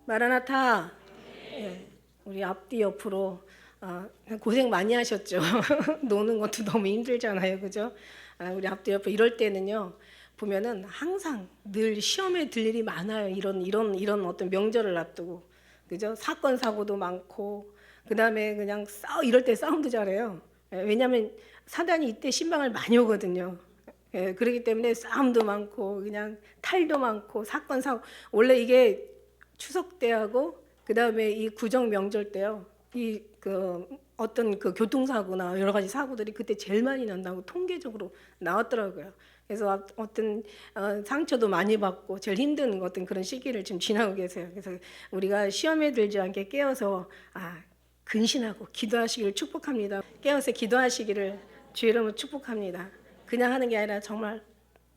마라나타. 예, 우리 앞뒤 옆으로 고생 많이 하셨죠. 노는 것도 너무 힘들잖아요, 그죠? 우리 앞뒤 옆으로 이럴 때는요 보면은 항상 늘 시험에 들 일이 많아요. 이런 어떤 명절을 앞두고, 그죠? 사건 사고도 많고, 그 다음에 그냥 이럴 때 싸움도 잘해요. 왜냐하면 사단이 이때 신방을 많이 오거든요. 그렇기 때문에 싸움도 많고 그냥 탈도 많고 사건 사고. 원래 이게 추석 때하고 그 다음에 이 구정 명절 때요, 이 어떤 교통사고나 여러 가지 사고들이 그때 제일 많이 난다고 통계적으로 나왔더라고요. 그래서 어떤 상처도 많이 받고 제일 힘든 어떤 그런 시기를 지금 지나고 계세요. 그래서 우리가 시험에 들지 않게 깨어서 근신하고 기도하시기를 축복합니다. 깨어서 기도하시기를 주의 이름으로 축복합니다. 그냥 하는 게 아니라 정말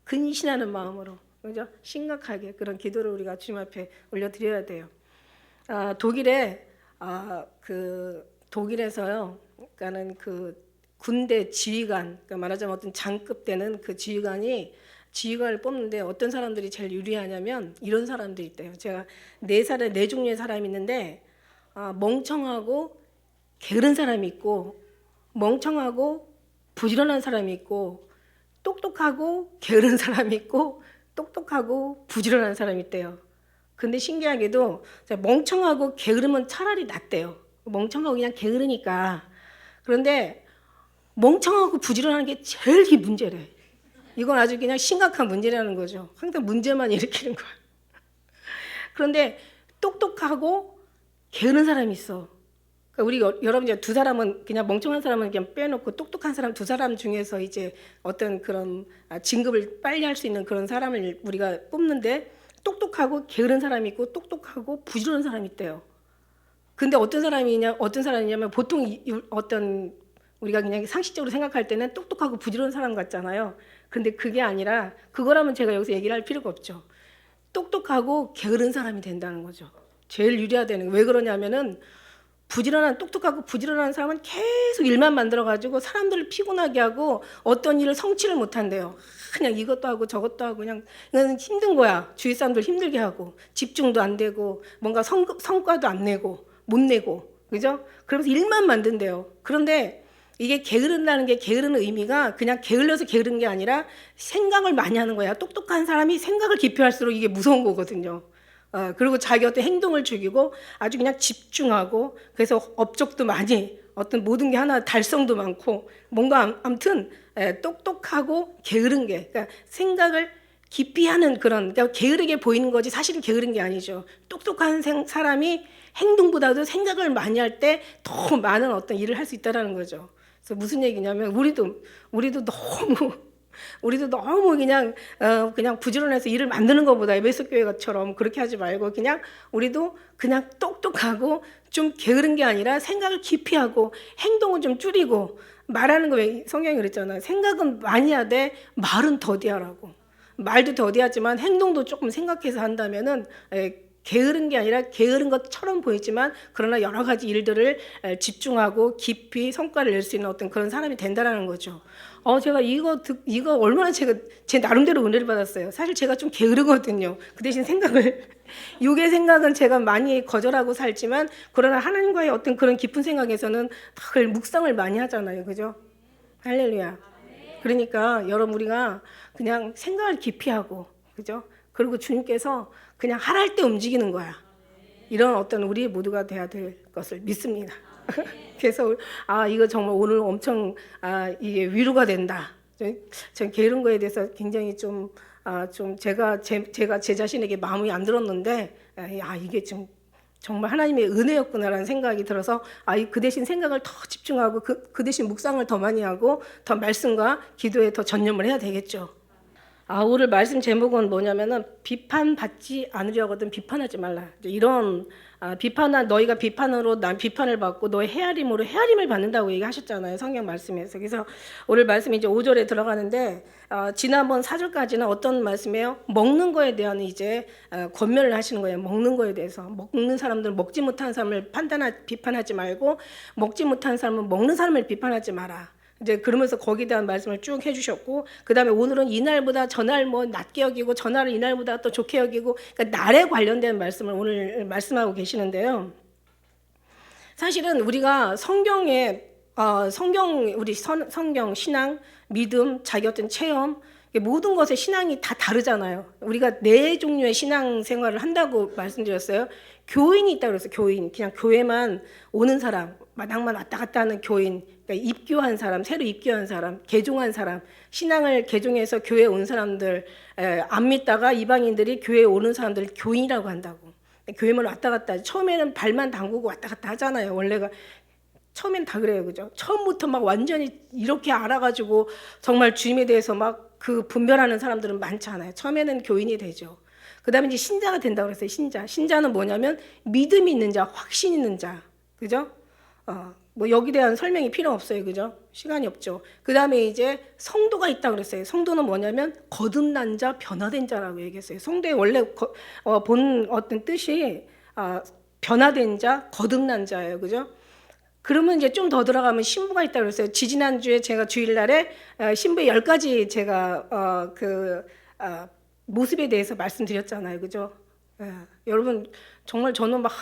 근신하는 마음으로, 그죠? 심각하게 그런 기도를 우리가 주님 앞에 올려드려야 돼요. 독일에서요, 그러니까는 군대 지휘관, 그러니까 말하자면 어떤 장급 되는 지휘관을 뽑는데 어떤 사람들이 제일 유리하냐면 이런 사람들이 있대요. 제가 네 종류의 사람이 있는데, 멍청하고 게으른 사람이 있고, 멍청하고 부지런한 사람이 있고, 똑똑하고 게으른 사람이 있고, 똑똑하고 부지런한 사람이 있대요. 근데 신기하게도 멍청하고 게으르면 차라리 낫대요. 멍청하고 그냥 게으르니까. 그런데 멍청하고 부지런한 게 제일 문제래. 이건 아주 그냥 심각한 문제라는 거죠. 항상 문제만 일으키는 거야. 그런데 똑똑하고 게으른 사람이 있어. 그러니까 우리 여러분 두 사람은 그냥 멍청한 사람은 그냥 빼놓고 똑똑한 사람 두 사람 중에서 이제 어떤 그런 진급을 빨리 할 수 있는 그런 사람을 우리가 뽑는데, 똑똑하고 게으른 사람이 있고 똑똑하고 부지런한 사람이 있대요. 근데 어떤 사람이냐면 보통 어떤 우리가 그냥 상식적으로 생각할 때는 똑똑하고 부지런한 사람 같잖아요. 근데 그게 아니라, 그거라면 제가 여기서 얘기를 할 필요가 없죠. 똑똑하고 게으른 사람이 된다는 거죠. 제일 유리하다는 거. 왜 그러냐면은 똑똑하고 부지런한 사람은 계속 일만 만들어가지고 사람들을 피곤하게 하고 어떤 일을 성취를 못한대요. 그냥 이것도 하고 저것도 하고 그냥 힘든 거야. 주위 사람들 힘들게 하고 집중도 안 되고 뭔가 성과도 안 내고 못 내고, 그죠? 그래서 일만 만든대요. 그런데 이게 게으른다는 게, 게으른 의미가 그냥 게을러서 게으른 게 아니라 생각을 많이 하는 거야. 똑똑한 사람이 생각을 깊이 할수록 이게 무서운 거거든요. 그리고 자기 어떤 행동을 죽이고 아주 그냥 집중하고, 그래서 업적도 많이, 어떤 모든 게 하나 달성도 많고, 뭔가 아무튼 똑똑하고 게으른 게, 그러니까 생각을 깊이 하는 그러니까 게으르게 보이는 거지 사실은 게으른 게 아니죠. 똑똑한 사람이 행동보다도 생각을 많이 할 때 더 많은 어떤 일을 할 수 있다는 거죠. 그래서 무슨 얘기냐면 우리도 너무 그냥 부지런해서 일을 만드는 것보다 에베소교회처럼 그렇게 하지 말고, 그냥 우리도 그냥 똑똑하고 좀 게으른 게 아니라 생각을 깊이 하고 행동은 좀 줄이고, 말하는 거 왜 성경이 그랬잖아요. 생각은 많이 하되 말은 더디하라고. 말도 더디하지만 행동도 조금 생각해서 한다면은 게으른 게 아니라 게으른 것처럼 보이지만 그러나 여러 가지 일들을 집중하고 깊이 성과를 낼 수 있는 어떤 그런 사람이 된다라는 거죠. 제가 이거 얼마나 제가 제 나름대로 은혜를 받았어요. 사실 제가 좀 게으르거든요. 그 대신 육의 생각은 제가 많이 거절하고 살지만, 그러나 하나님과의 어떤 그런 깊은 생각에서는 늘 묵상을 많이 하잖아요. 그죠? 할렐루야. 그러니까 여러분, 우리가 그냥 생각을 깊이 하고, 그죠? 그리고 주님께서 그냥 하랄 때 움직이는 거야. 이런 어떤 우리 모두가 돼야 될 것을 믿습니다. 그래서 이거 정말 오늘 엄청 이게 위로가 된다. 전 게으른 거에 대해서 굉장히 좀 제가 제 자신에게 마음이 안 들었는데, 이게 좀 정말 하나님의 은혜였구나라는 생각이 들어서 그 대신 생각을 더 집중하고 그 대신 묵상을 더 많이 하고 더 말씀과 기도에 더 전념을 해야 되겠죠. 오늘 말씀 제목은 뭐냐면은 비판받지 않으려거든 비판하지 말라. 이런 너희가 비판으로 난 비판을 받고 너의 헤아림으로 헤아림을 받는다고 얘기하셨잖아요, 성경 말씀에서. 그래서 오늘 말씀이 이제 5절에 들어가는데, 지난번 4절까지는 어떤 말씀이에요? 먹는 거에 대한 이제 권면을 하시는 거예요. 먹는 거에 대해서. 먹는 사람들, 먹지 못한 사람을 비판하지 말고, 먹지 못한 사람은 먹는 사람을 비판하지 마라. 이제 그러면서 거기에 대한 말씀을 쭉 해주셨고, 그 다음에 오늘은 이날보다 전날 뭐 낮게 여기고 전날은 이날보다 또 좋게 여기고, 그러니까 날에 관련된 말씀을 오늘 말씀하고 계시는데요. 사실은 우리가 성경에 성경, 신앙, 믿음, 자기 어떤 체험, 모든 것의 신앙이 다 다르잖아요. 우리가 네 종류의 신앙 생활을 한다고 말씀드렸어요. 교인이 있다고 그랬어요. 교인, 그냥 교회만 오는 사람, 마당만 왔다 갔다 하는 교인, 그러니까 입교한 사람, 새로 입교한 사람, 개종한 사람, 신앙을 개종해서 교회에 온 사람들, 안 믿다가 이방인들이 교회에 오는 사람들 교인이라고 한다고. 교회만 왔다 갔다, 처음에는 발만 담그고 왔다 갔다 하잖아요. 원래가 처음엔 다 그래요, 그죠? 처음부터 막 완전히 이렇게 알아가지고 정말 주님에 대해서 막 그 분별하는 사람들은 많지 않아요. 처음에는 교인이 되죠. 그 다음에 이제 신자가 된다고 그랬어요. 신자는 뭐냐면 믿음이 있는 자, 확신 있는 자, 그죠? 뭐 여기 대한 설명이 필요 없어요, 그죠? 시간이 없죠. 그 다음에 이제 성도가 있다고 그랬어요. 성도는 뭐냐면 거듭난 자, 변화된 자라고 얘기했어요. 성도의 원래 본 어떤 뜻이 변화된 자, 거듭난 자예요, 그죠? 그러면 이제 좀 더 들어가면 신부가 있다고 그랬어요. 지지난주에 제가 주일날에 신부의 10가지 제가 모습에 대해서 말씀드렸잖아요. 그죠? 여러분 정말 저는 막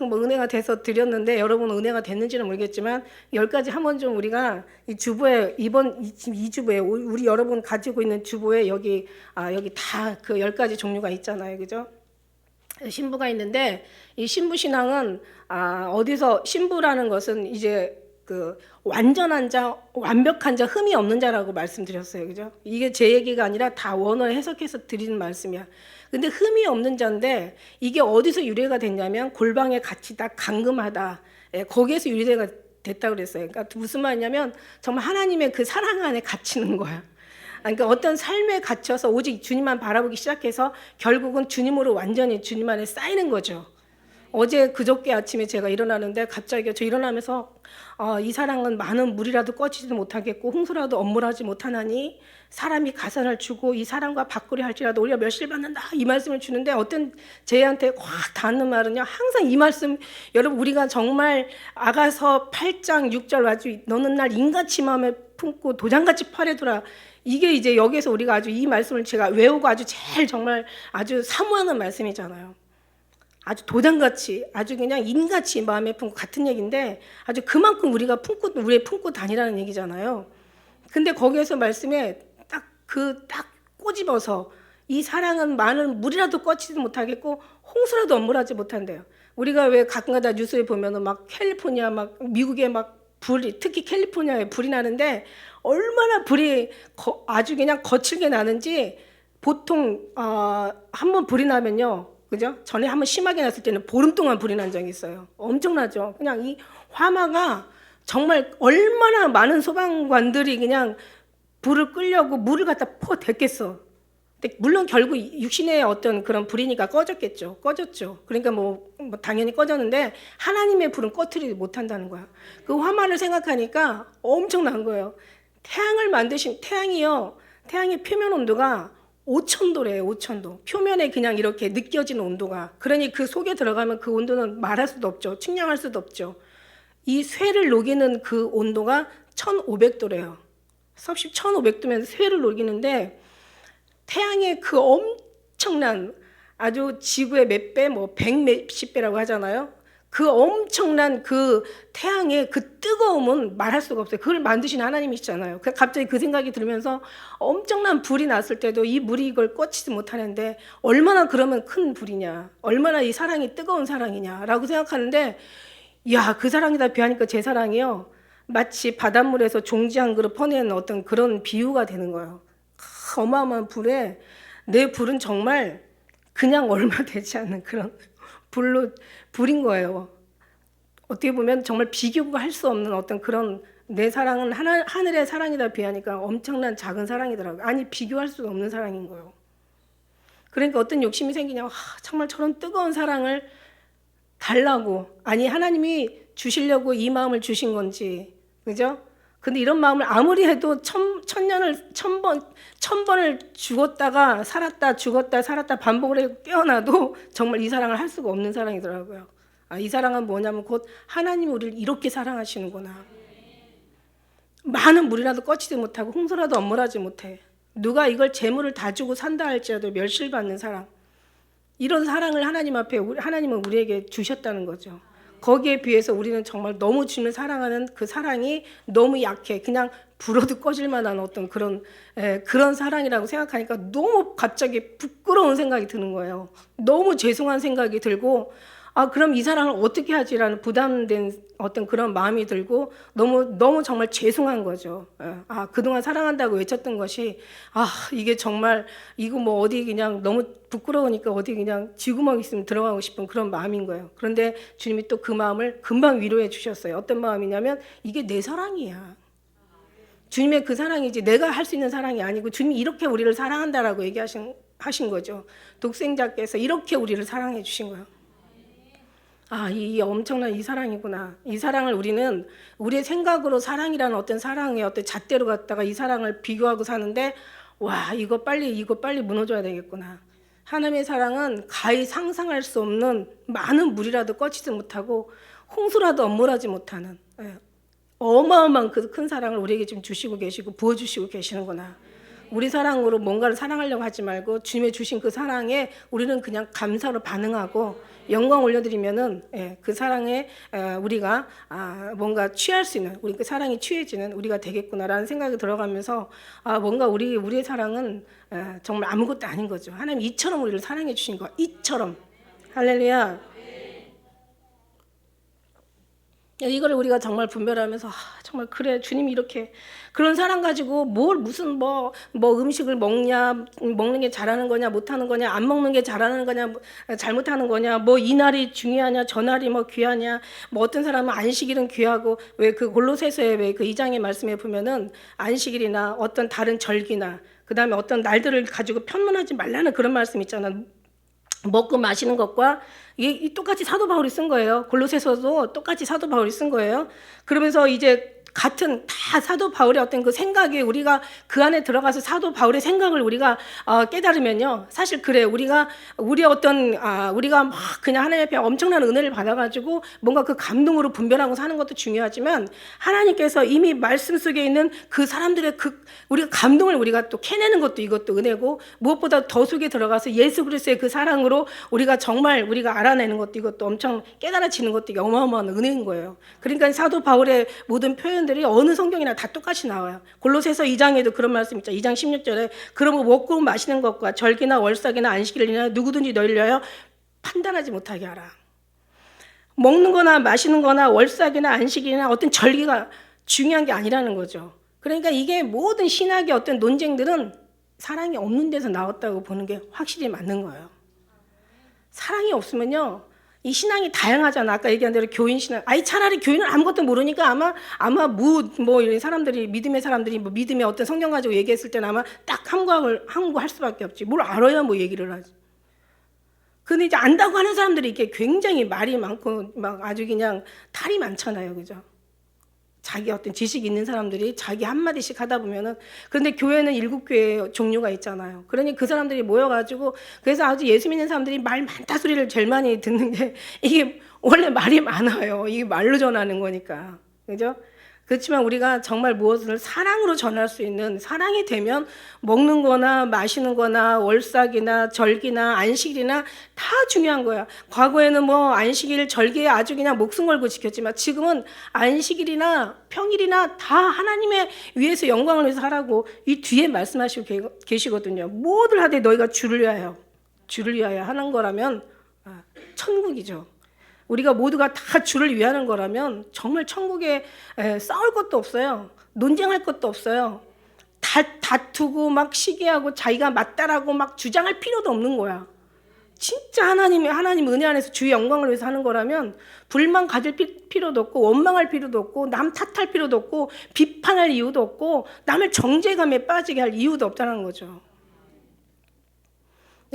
뭐 은혜가 돼서 드렸는데 여러분 은혜가 됐는지는 모르겠지만 10가지 한번 좀 우리가 이 주보에 지금 이 주보에 우리 여러분 가지고 있는 주보에 여기 다 그 10가지 종류가 있잖아요. 그죠? 신부가 있는데 이 신부 신앙은 어디서 신부라는 것은 이제 그 완전한 자, 완벽한 자, 흠이 없는 자라고 말씀드렸어요. 그죠? 이게 제 얘기가 아니라 다 원어에 해석해서 드리는 말씀이야. 근데 흠이 없는 자인데 이게 어디서 유래가 됐냐면 골방에 갇히다 감금하다. 거기에서 유래가 됐다 그랬어요. 그러니까 무슨 말이냐면 정말 하나님의 그 사랑 안에 갇히는 거야. 그러니까 어떤 삶에 갇혀서 오직 주님만 바라보기 시작해서 결국은 주님으로 완전히 주님 안에 쌓이는 거죠. 어제 그저께 아침에 제가 일어나는데 갑자기 저 일어나면서 이 사랑은 많은 물이라도 꺼지지 못하겠고 홍수라도 엄물하지 못하나니 사람이 가산을 주고 이 사랑과 바꾸려 할지라도 우리가 멸시를 받는다, 이 말씀을 주는데 어떤 제한테 확 닿는 말은요, 항상 이 말씀, 여러분 우리가 정말 아가서 8장 6절 아주 너는 날 인같이 마음에 품고 도장같이 팔에두라, 이게 이제 여기서 우리가 아주 이 말씀을 제가 외우고 아주 제일 정말 아주 사모하는 말씀이잖아요. 아주 도장같이, 아주 그냥 인같이 마음에 품고 같은 얘기인데 아주 그만큼 우리가 품고 다니라는 얘기잖아요. 근데 거기에서 말씀에 딱 꼬집어서 이 사랑은 많은 물이라도 꺼치지 못하겠고 홍수라도 엄물하지 못한대요. 우리가 왜 가끔가다 뉴스에 보면은 막 캘리포니아, 막 미국에 막 불이, 특히 캘리포니아에 불이 나는데 얼마나 불이 아주 그냥 거칠게 나는지, 보통 한번 불이 나면요, 그죠? 전에 한번 심하게 났을 때는 보름 동안 불이 난 적이 있어요. 엄청나죠. 그냥 이 화마가 정말 얼마나 많은 소방관들이 그냥 불을 끄려고 물을 갖다 퍼댔겠어. 근데 물론 결국 육신의 어떤 그런 불이니까 꺼졌죠. 그러니까 뭐 당연히 꺼졌는데 하나님의 불은 꺼트리지 못한다는 거야. 그 화마를 생각하니까 엄청난 거예요. 태양을 만드신 태양의 표면 온도가 5,000도래요. 5,000도. 표면에 그냥 이렇게 느껴지는 온도가. 그러니 그 속에 들어가면 그 온도는 말할 수도 없죠. 측량할 수도 없죠. 이 쇠를 녹이는 그 온도가 1,500도래요. 섭씨 1,500도면 쇠를 녹이는데 태양의 그 엄청난, 아주 지구의 몇 배, 뭐 100 몇십 배라고 하잖아요. 그 엄청난 그 태양의 그 뜨거움은 말할 수가 없어요. 그걸 만드신 하나님이시잖아요. 갑자기 그 생각이 들면서 엄청난 불이 났을 때도 이 물이 이걸 꺼치지 못하는데 얼마나 그러면 큰 불이냐, 얼마나 이 사랑이 뜨거운 사랑이냐라고 생각하는데, 야, 그 사랑이다 비하니까 제 사랑이요, 마치 바닷물에서 종지 한 그릇 퍼내는 어떤 그런 비유가 되는 거예요. 어마어마한 불에 내 불은 정말 그냥 얼마 되지 않는 그런 불인 거예요. 어떻게 보면 정말 비교가 할 수 없는 어떤 그런, 내 사랑은 하늘의 사랑이다 비하니까 엄청난 작은 사랑이더라고요. 아니, 비교할 수 없는 사랑인 거예요. 그러니까 어떤 욕심이 생기냐면, 정말 저런 뜨거운 사랑을 달라고, 아니 하나님이 주시려고 이 마음을 주신 건지, 그죠? 근데 이런 마음을 아무리 해도 천 번을 죽었다가 살았다, 죽었다 살았다 반복을 해서 깨어나도 정말 이 사랑을 할 수가 없는 사랑이더라고요. 이 사랑은 뭐냐면 곧 하나님이 우리를 이렇게 사랑하시는구나. 많은 물이라도 꺼치지 못하고 홍수라도 엄물하지 못해. 누가 이걸 재물을 다 주고 산다 할지라도 멸실받는 사랑. 이런 사랑을 하나님 앞에 하나님은 우리에게 주셨다는 거죠. 거기에 비해서 우리는 정말 너무 주님을 사랑하는 그 사랑이 너무 약해. 그냥 불어도 꺼질 만한 어떤 그런 사랑이라고 생각하니까 너무 갑자기 부끄러운 생각이 드는 거예요. 너무 죄송한 생각이 들고, 그럼 이 사랑을 어떻게 하지라는 부담된 어떤 그런 마음이 들고 너무 정말 죄송한 거죠. 그동안 사랑한다고 외쳤던 것이 이게 정말 이거 뭐 어디 그냥 너무 부끄러우니까 어디 그냥 쥐구멍 있으면 들어가고 싶은 그런 마음인 거예요. 그런데 주님이 또 그 마음을 금방 위로해 주셨어요. 어떤 마음이냐면 이게 내 사랑이야. 주님의 그 사랑이지 내가 할 수 있는 사랑이 아니고 주님이 이렇게 우리를 사랑한다라고 하신 거죠. 독생자께서 이렇게 우리를 사랑해 주신 거예요. 이 엄청난 이 사랑이구나. 이 사랑을 우리는 우리의 생각으로 사랑이라는 어떤 사랑의 어떤 잣대로 갖다가 이 사랑을 비교하고 사는데, 이거 빨리 무너져야 되겠구나. 하나님의 사랑은 가히 상상할 수 없는 많은 물이라도 꺼치지 못하고 홍수라도 엄물하지 못하는 어마어마한 그 큰 사랑을 우리에게 지금 주시고 계시고 부어주시고 계시는구나. 우리 사랑으로 뭔가를 사랑하려고 하지 말고 주님의 주신 그 사랑에 우리는 그냥 감사로 반응하고 영광 올려드리면은 그 사랑에 우리가 뭔가 취할 수 있는, 우리 그 사랑이 취해지는 우리가 되겠구나라는 생각이 들어가면서 뭔가 우리의 사랑은 정말 아무것도 아닌 거죠. 하나님 이처럼 우리를 사랑해 주신 거, 이처럼. 할렐루야. 이걸 우리가 정말 분별하면서 정말 그래, 주님이 이렇게 그런 사랑 가지고 무슨 음식을 먹는 게 잘하는 거냐 못하는 거냐, 안 먹는 게 잘하는 거냐 잘못하는 거냐, 이 날이 중요하냐 저 날이 귀하냐, 어떤 사람은 안식일은 귀하고, 왜 그 골로새서의 왜 그 2장의 말씀에 보면은 안식일이나 어떤 다른 절기나 그다음에 어떤 날들을 가지고 편문하지 말라는 그런 말씀 있잖아. 먹고 마시는 것과 이게 똑같이 사도 바울이 쓴 거예요. 골로새서도 똑같이 사도 바울이 쓴 거예요. 그러면서 이제 같은 다 사도 바울의 어떤 그 생각에 우리가 그 안에 들어가서 사도 바울의 생각을 우리가 깨달으면요, 사실 그래, 우리가 막 그냥 하나님 앞에 엄청난 은혜를 받아가지고 뭔가 그 감동으로 분별하고 사는 것도 중요하지만, 하나님께서 이미 말씀 속에 있는 그 사람들의 우리가 감동을 우리가 또 캐내는 것도 이것도 은혜고, 무엇보다 더 속에 들어가서 예수 그리스도의 그 사랑으로 우리가 정말 우리가 알아내는 것도 이것도 엄청 깨달아지는 것도 이게 어마어마한 은혜인 거예요. 그러니까 사도 바울의 모든 표현 들이 어느 성경이나 다 똑같이 나와요. 골로새서 2장에도 그런 말씀 있죠. 2장 16절에 그러므로 먹고 마시는 것과 절기나 월삭이나 안식일이나 누구든지 너희를 위하여 판단하지 못하게 하라. 먹는 거나 마시는 거나 월삭이나 안식일이나 어떤 절기가 중요한 게 아니라는 거죠. 그러니까 이게 모든 신학의 어떤 논쟁들은 사랑이 없는 데서 나왔다고 보는 게 확실히 맞는 거예요. 사랑이 없으면요, 이 신앙이 다양하잖아. 아까 얘기한 대로 교인 신앙. 차라리 교인은 아무것도 모르니까 아마 이런 사람들이, 믿음의 사람들이 믿음의 어떤 성경 가지고 얘기했을 때는 아마 딱 함구할 수밖에 없지. 뭘 알아야 얘기를 하지. 근데 이제 안다고 하는 사람들이 이렇게 굉장히 말이 많고 막 아주 그냥 탈이 많잖아요. 그죠? 자기 어떤 지식이 있는 사람들이 자기 한마디씩 하다 보면은, 그런데 교회는 7교회 종류가 있잖아요. 그러니 그 사람들이 모여가지고, 그래서 아주 예수 믿는 사람들이 말 많다 소리를 제일 많이 듣는 게, 이게 원래 말이 많아요. 이게 말로 전하는 거니까. 그죠? 그렇지만 우리가 정말 무엇을 사랑으로 전할 수 있는, 사랑이 되면 먹는 거나 마시는 거나 월삭이나 절기나 안식일이나 다 중요한 거야. 과거에는 안식일, 절기에 아주 그냥 목숨 걸고 지켰지만 지금은 안식일이나 평일이나 다 하나님의 위해서 영광을 위해서 하라고 이 뒤에 말씀하시고 계시거든요. 뭐를 하되 너희가 주를 위하여 하는 거라면 천국이죠. 우리가 모두가 다 주를 위하는 거라면 정말 천국에 싸울 것도 없어요. 논쟁할 것도 없어요. 다투고 막 시기하고 자기가 맞다라고 막 주장할 필요도 없는 거야. 진짜 하나님 은혜 안에서 주의 영광을 위해서 하는 거라면 불만 가질 필요도 없고 원망할 필요도 없고 남 탓할 필요도 없고 비판할 이유도 없고 남을 정죄감에 빠지게 할 이유도 없다는 거죠.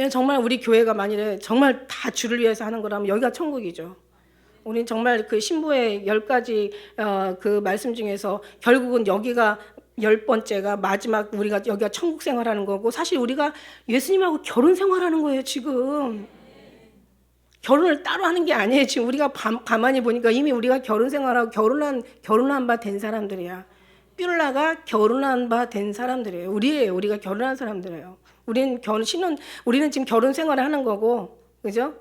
정말 우리 교회가 만일에 정말 다 주를 위해서 하는 거라면 여기가 천국이죠. 우리는 정말 그 신부의 10가지 그 말씀 중에서 결국은 여기가 10번째가 마지막, 우리가 여기가 천국 생활하는 거고, 사실 우리가 예수님하고 결혼 생활하는 거예요. 지금 결혼을 따로 하는 게 아니에요. 지금 우리가 가만히 보니까 이미 우리가 결혼 생활하고 결혼한 바 된 사람들이야. 뿔라가 결혼한 바 된 사람들이에요. 우리가 결혼한 사람들이에요. 우리는 지금 결혼 생활을 하는 거고, 그죠?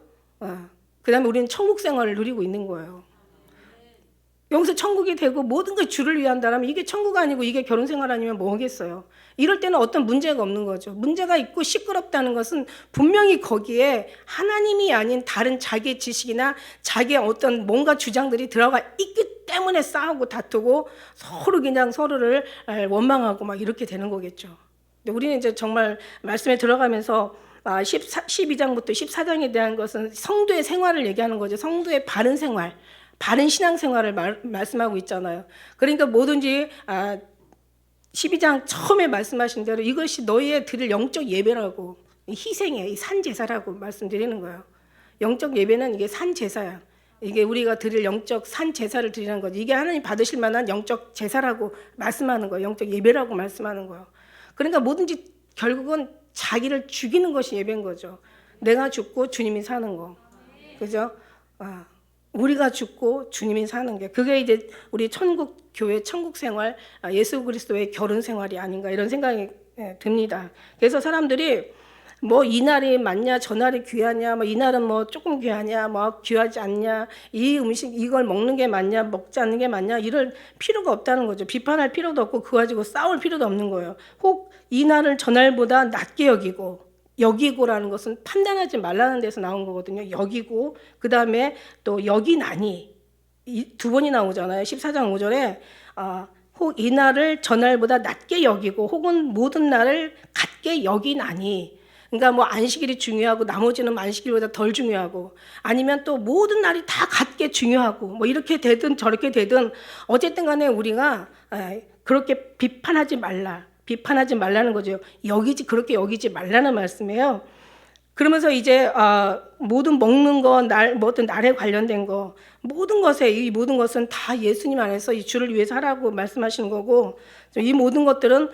그다음에 우리는 천국 생활을 누리고 있는 거예요. 여기서 천국이 되고 모든 걸 주를 위한다면 이게 천국 아니고 이게 결혼 생활 아니면 뭐겠어요? 이럴 때는 어떤 문제가 없는 거죠. 문제가 있고 시끄럽다는 것은 분명히 거기에 하나님이 아닌 다른 자기의 지식이나 자기의 어떤 뭔가 주장들이 들어가 있기 때문에 싸우고 다투고 서로 그냥 서로를 원망하고 막 이렇게 되는 거겠죠. 근데 우리는 이제 정말 말씀에 들어가면서 12장부터 14장에 대한 것은 성도의 생활을 얘기하는 거죠. 성도의 바른 생활, 바른 신앙생활을 말씀하고 있잖아요. 그러니까 뭐든지 12장 처음에 말씀하신 대로 이것이 너희의 드릴 영적 예배라고, 희생이에요. 이 산제사라고 말씀드리는 거예요. 영적 예배는 이게 산제사야. 이게 우리가 드릴 영적 산제사를 드리는 거죠. 이게 하나님 받으실 만한 영적 제사라고 말씀하는 거예요. 영적 예배라고 말씀하는 거예요. 그러니까 뭐든지 결국은 자기를 죽이는 것이 예배인 거죠. 내가 죽고 주님이 사는 거. 그죠? 우리가 죽고 주님이 사는 게, 그게 이제 우리 천국 교회, 천국 생활, 예수 그리스도의 결혼 생활이 아닌가 이런 생각이 듭니다. 그래서 사람들이 뭐 이날이 맞냐, 저날이 귀하냐, 뭐 이날은 뭐 조금 귀하냐, 뭐 귀하지 않냐, 이 음식 이걸 먹는 게 맞냐, 먹지 않는 게 맞냐, 이럴 필요가 없다는 거죠. 비판할 필요도 없고 그거 가지고 싸울 필요도 없는 거예요. 혹 이날을 저날보다 낮게 여기고라는 것은 판단하지 말라는 데서 나온 거거든요. 여기고, 그 다음에 또 여기나니, 두 번이 나오잖아요. 14장 5절에 혹 이날을 저날보다 낮게 여기고 혹은 모든 날을 같게 여기나니, 그러니까 뭐 안식일이 중요하고 나머지는 안식일보다 덜 중요하고, 아니면 또 모든 날이 다 같게 중요하고, 뭐 이렇게 되든 저렇게 되든 어쨌든 간에 우리가 그렇게 비판하지 말라는 거죠. 그렇게 여기지 말라는 말씀이에요. 그러면서 이제 모든 먹는 거, 모든 날에 관련된 거, 이 모든 것은 다 예수님 안에서 이 주를 위해서 하라고 말씀하시는 거고, 이 모든 것들은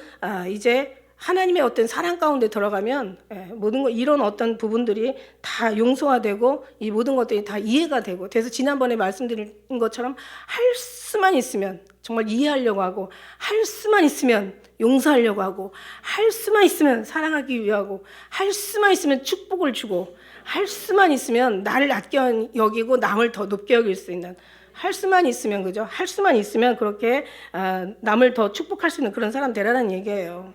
이제 하나님의 어떤 사랑 가운데 들어가면 모든 거, 이런 어떤 부분들이 다 용서가 되고 이 모든 것들이 다 이해가 되고, 그래서 지난번에 말씀드린 것처럼 할 수만 있으면 정말 이해하려고 하고, 할 수만 있으면 용서하려고 하고, 할 수만 있으면 사랑하기 위하고, 할 수만 있으면 축복을 주고, 할 수만 있으면 나를 낮게 여기고 남을 더 높게 여길 수 있는, 할 수만 있으면, 그죠? 할 수만 있으면 그렇게 남을 더 축복할 수 있는 그런 사람 되라는 얘기예요.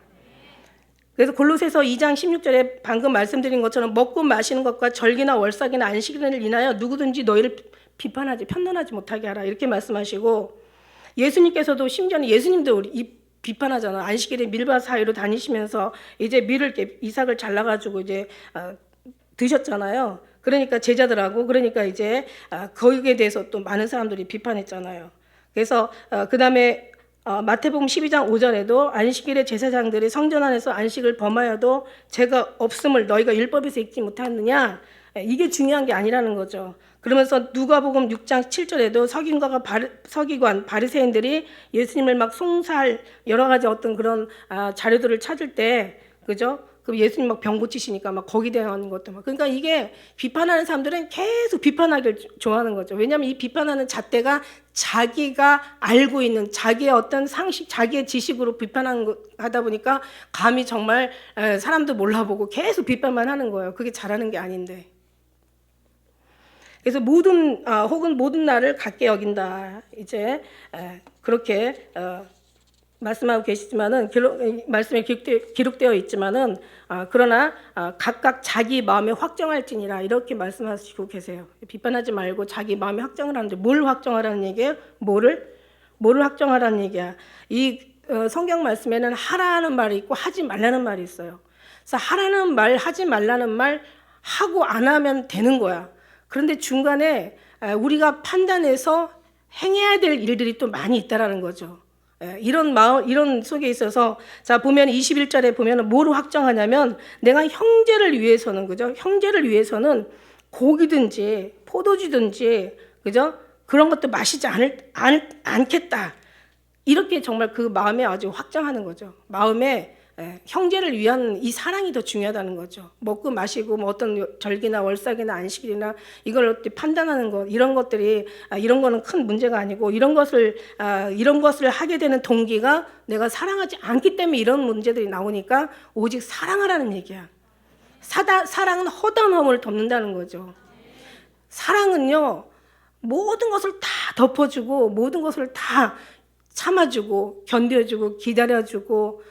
그래서 골로새서 2장 16절에 방금 말씀드린 것처럼 먹고 마시는 것과 절기나 월삭이나 안식일을 인하여 누구든지 너희를 비판하지 편론하지 못하게 하라, 이렇게 말씀하시고, 예수님께서도 심지어는 예수님도 이 비판하잖아. 안식일에 밀밭 사이로 다니시면서 이제 밀을 이삭을 잘라가지고 이제 드셨잖아요. 그러니까 제자들하고, 그러니까 이제 거기에 대해서 또 많은 사람들이 비판했잖아요. 그래서 그 다음에 마태복음 12장 5절에도 안식일에 제사장들이 성전 안에서 안식을 범하여도 죄가 없음을 너희가 율법에서 읽지 못하느냐, 이게 중요한 게 아니라는 거죠. 그러면서 누가복음 6장 7절에도 서기관, 바리새인들이 예수님을 막 송사할 여러 가지 어떤 그런 자료들을 찾을 때, 그죠? 그럼 예수님 막 병 고치시니까 막 거기에 대한 것도 막, 그러니까 이게 비판하는 사람들은 계속 비판하기를 좋아하는 거죠. 왜냐하면 이 비판하는 잣대가 자기가 알고 있는 자기의 어떤 상식, 자기의 지식으로 하다 보니까 감히 정말 사람도 몰라보고 계속 비판만 하는 거예요. 그게 잘하는 게 아닌데. 그래서 혹은 모든 날을 같게 여긴다, 이제 그렇게 말씀하고 계시지만은, 말씀에 기록되어 있지만은, 그러나 각각 자기 마음에 확정할지니라, 이렇게 말씀하시고 계세요. 비판하지 말고 자기 마음에 확정을 하는데, 뭘 확정하라는 얘기예요? 뭐를 확정하라는 얘기야. 이 성경 말씀에는 하라는 말이 있고 하지 말라는 말이 있어요. 그래서 하라는 말, 하지 말라는 말 하고 안 하면 되는 거야. 그런데 중간에 우리가 판단해서 행해야 될 일들이 또 많이 있다라는 거죠. 이런 속에 있어서, 자, 보면 21절에 보면 뭐로 확정하냐면, 내가 형제를 위해서는, 그죠? 형제를 위해서는 고기든지 포도주든지, 그죠? 그런 것도 마시지 않겠다. 이렇게 정말 그 마음에 아주 확정하는 거죠. 마음에 형제를 위한 이 사랑이 더 중요하다는 거죠. 먹고 마시고 뭐 어떤 절기나 월삭이나 안식일이나 이걸 판단하는 것, 이런 것들이 이런 거는 큰 문제가 아니고 이런 것을 하게 되는 동기가 내가 사랑하지 않기 때문에 이런 문제들이 나오니까 오직 사랑하라는 얘기야. 사랑은 허다함을 덮는다는 거죠. 사랑은요, 모든 것을 다 덮어주고 모든 것을 다 참아주고 견뎌주고 기다려주고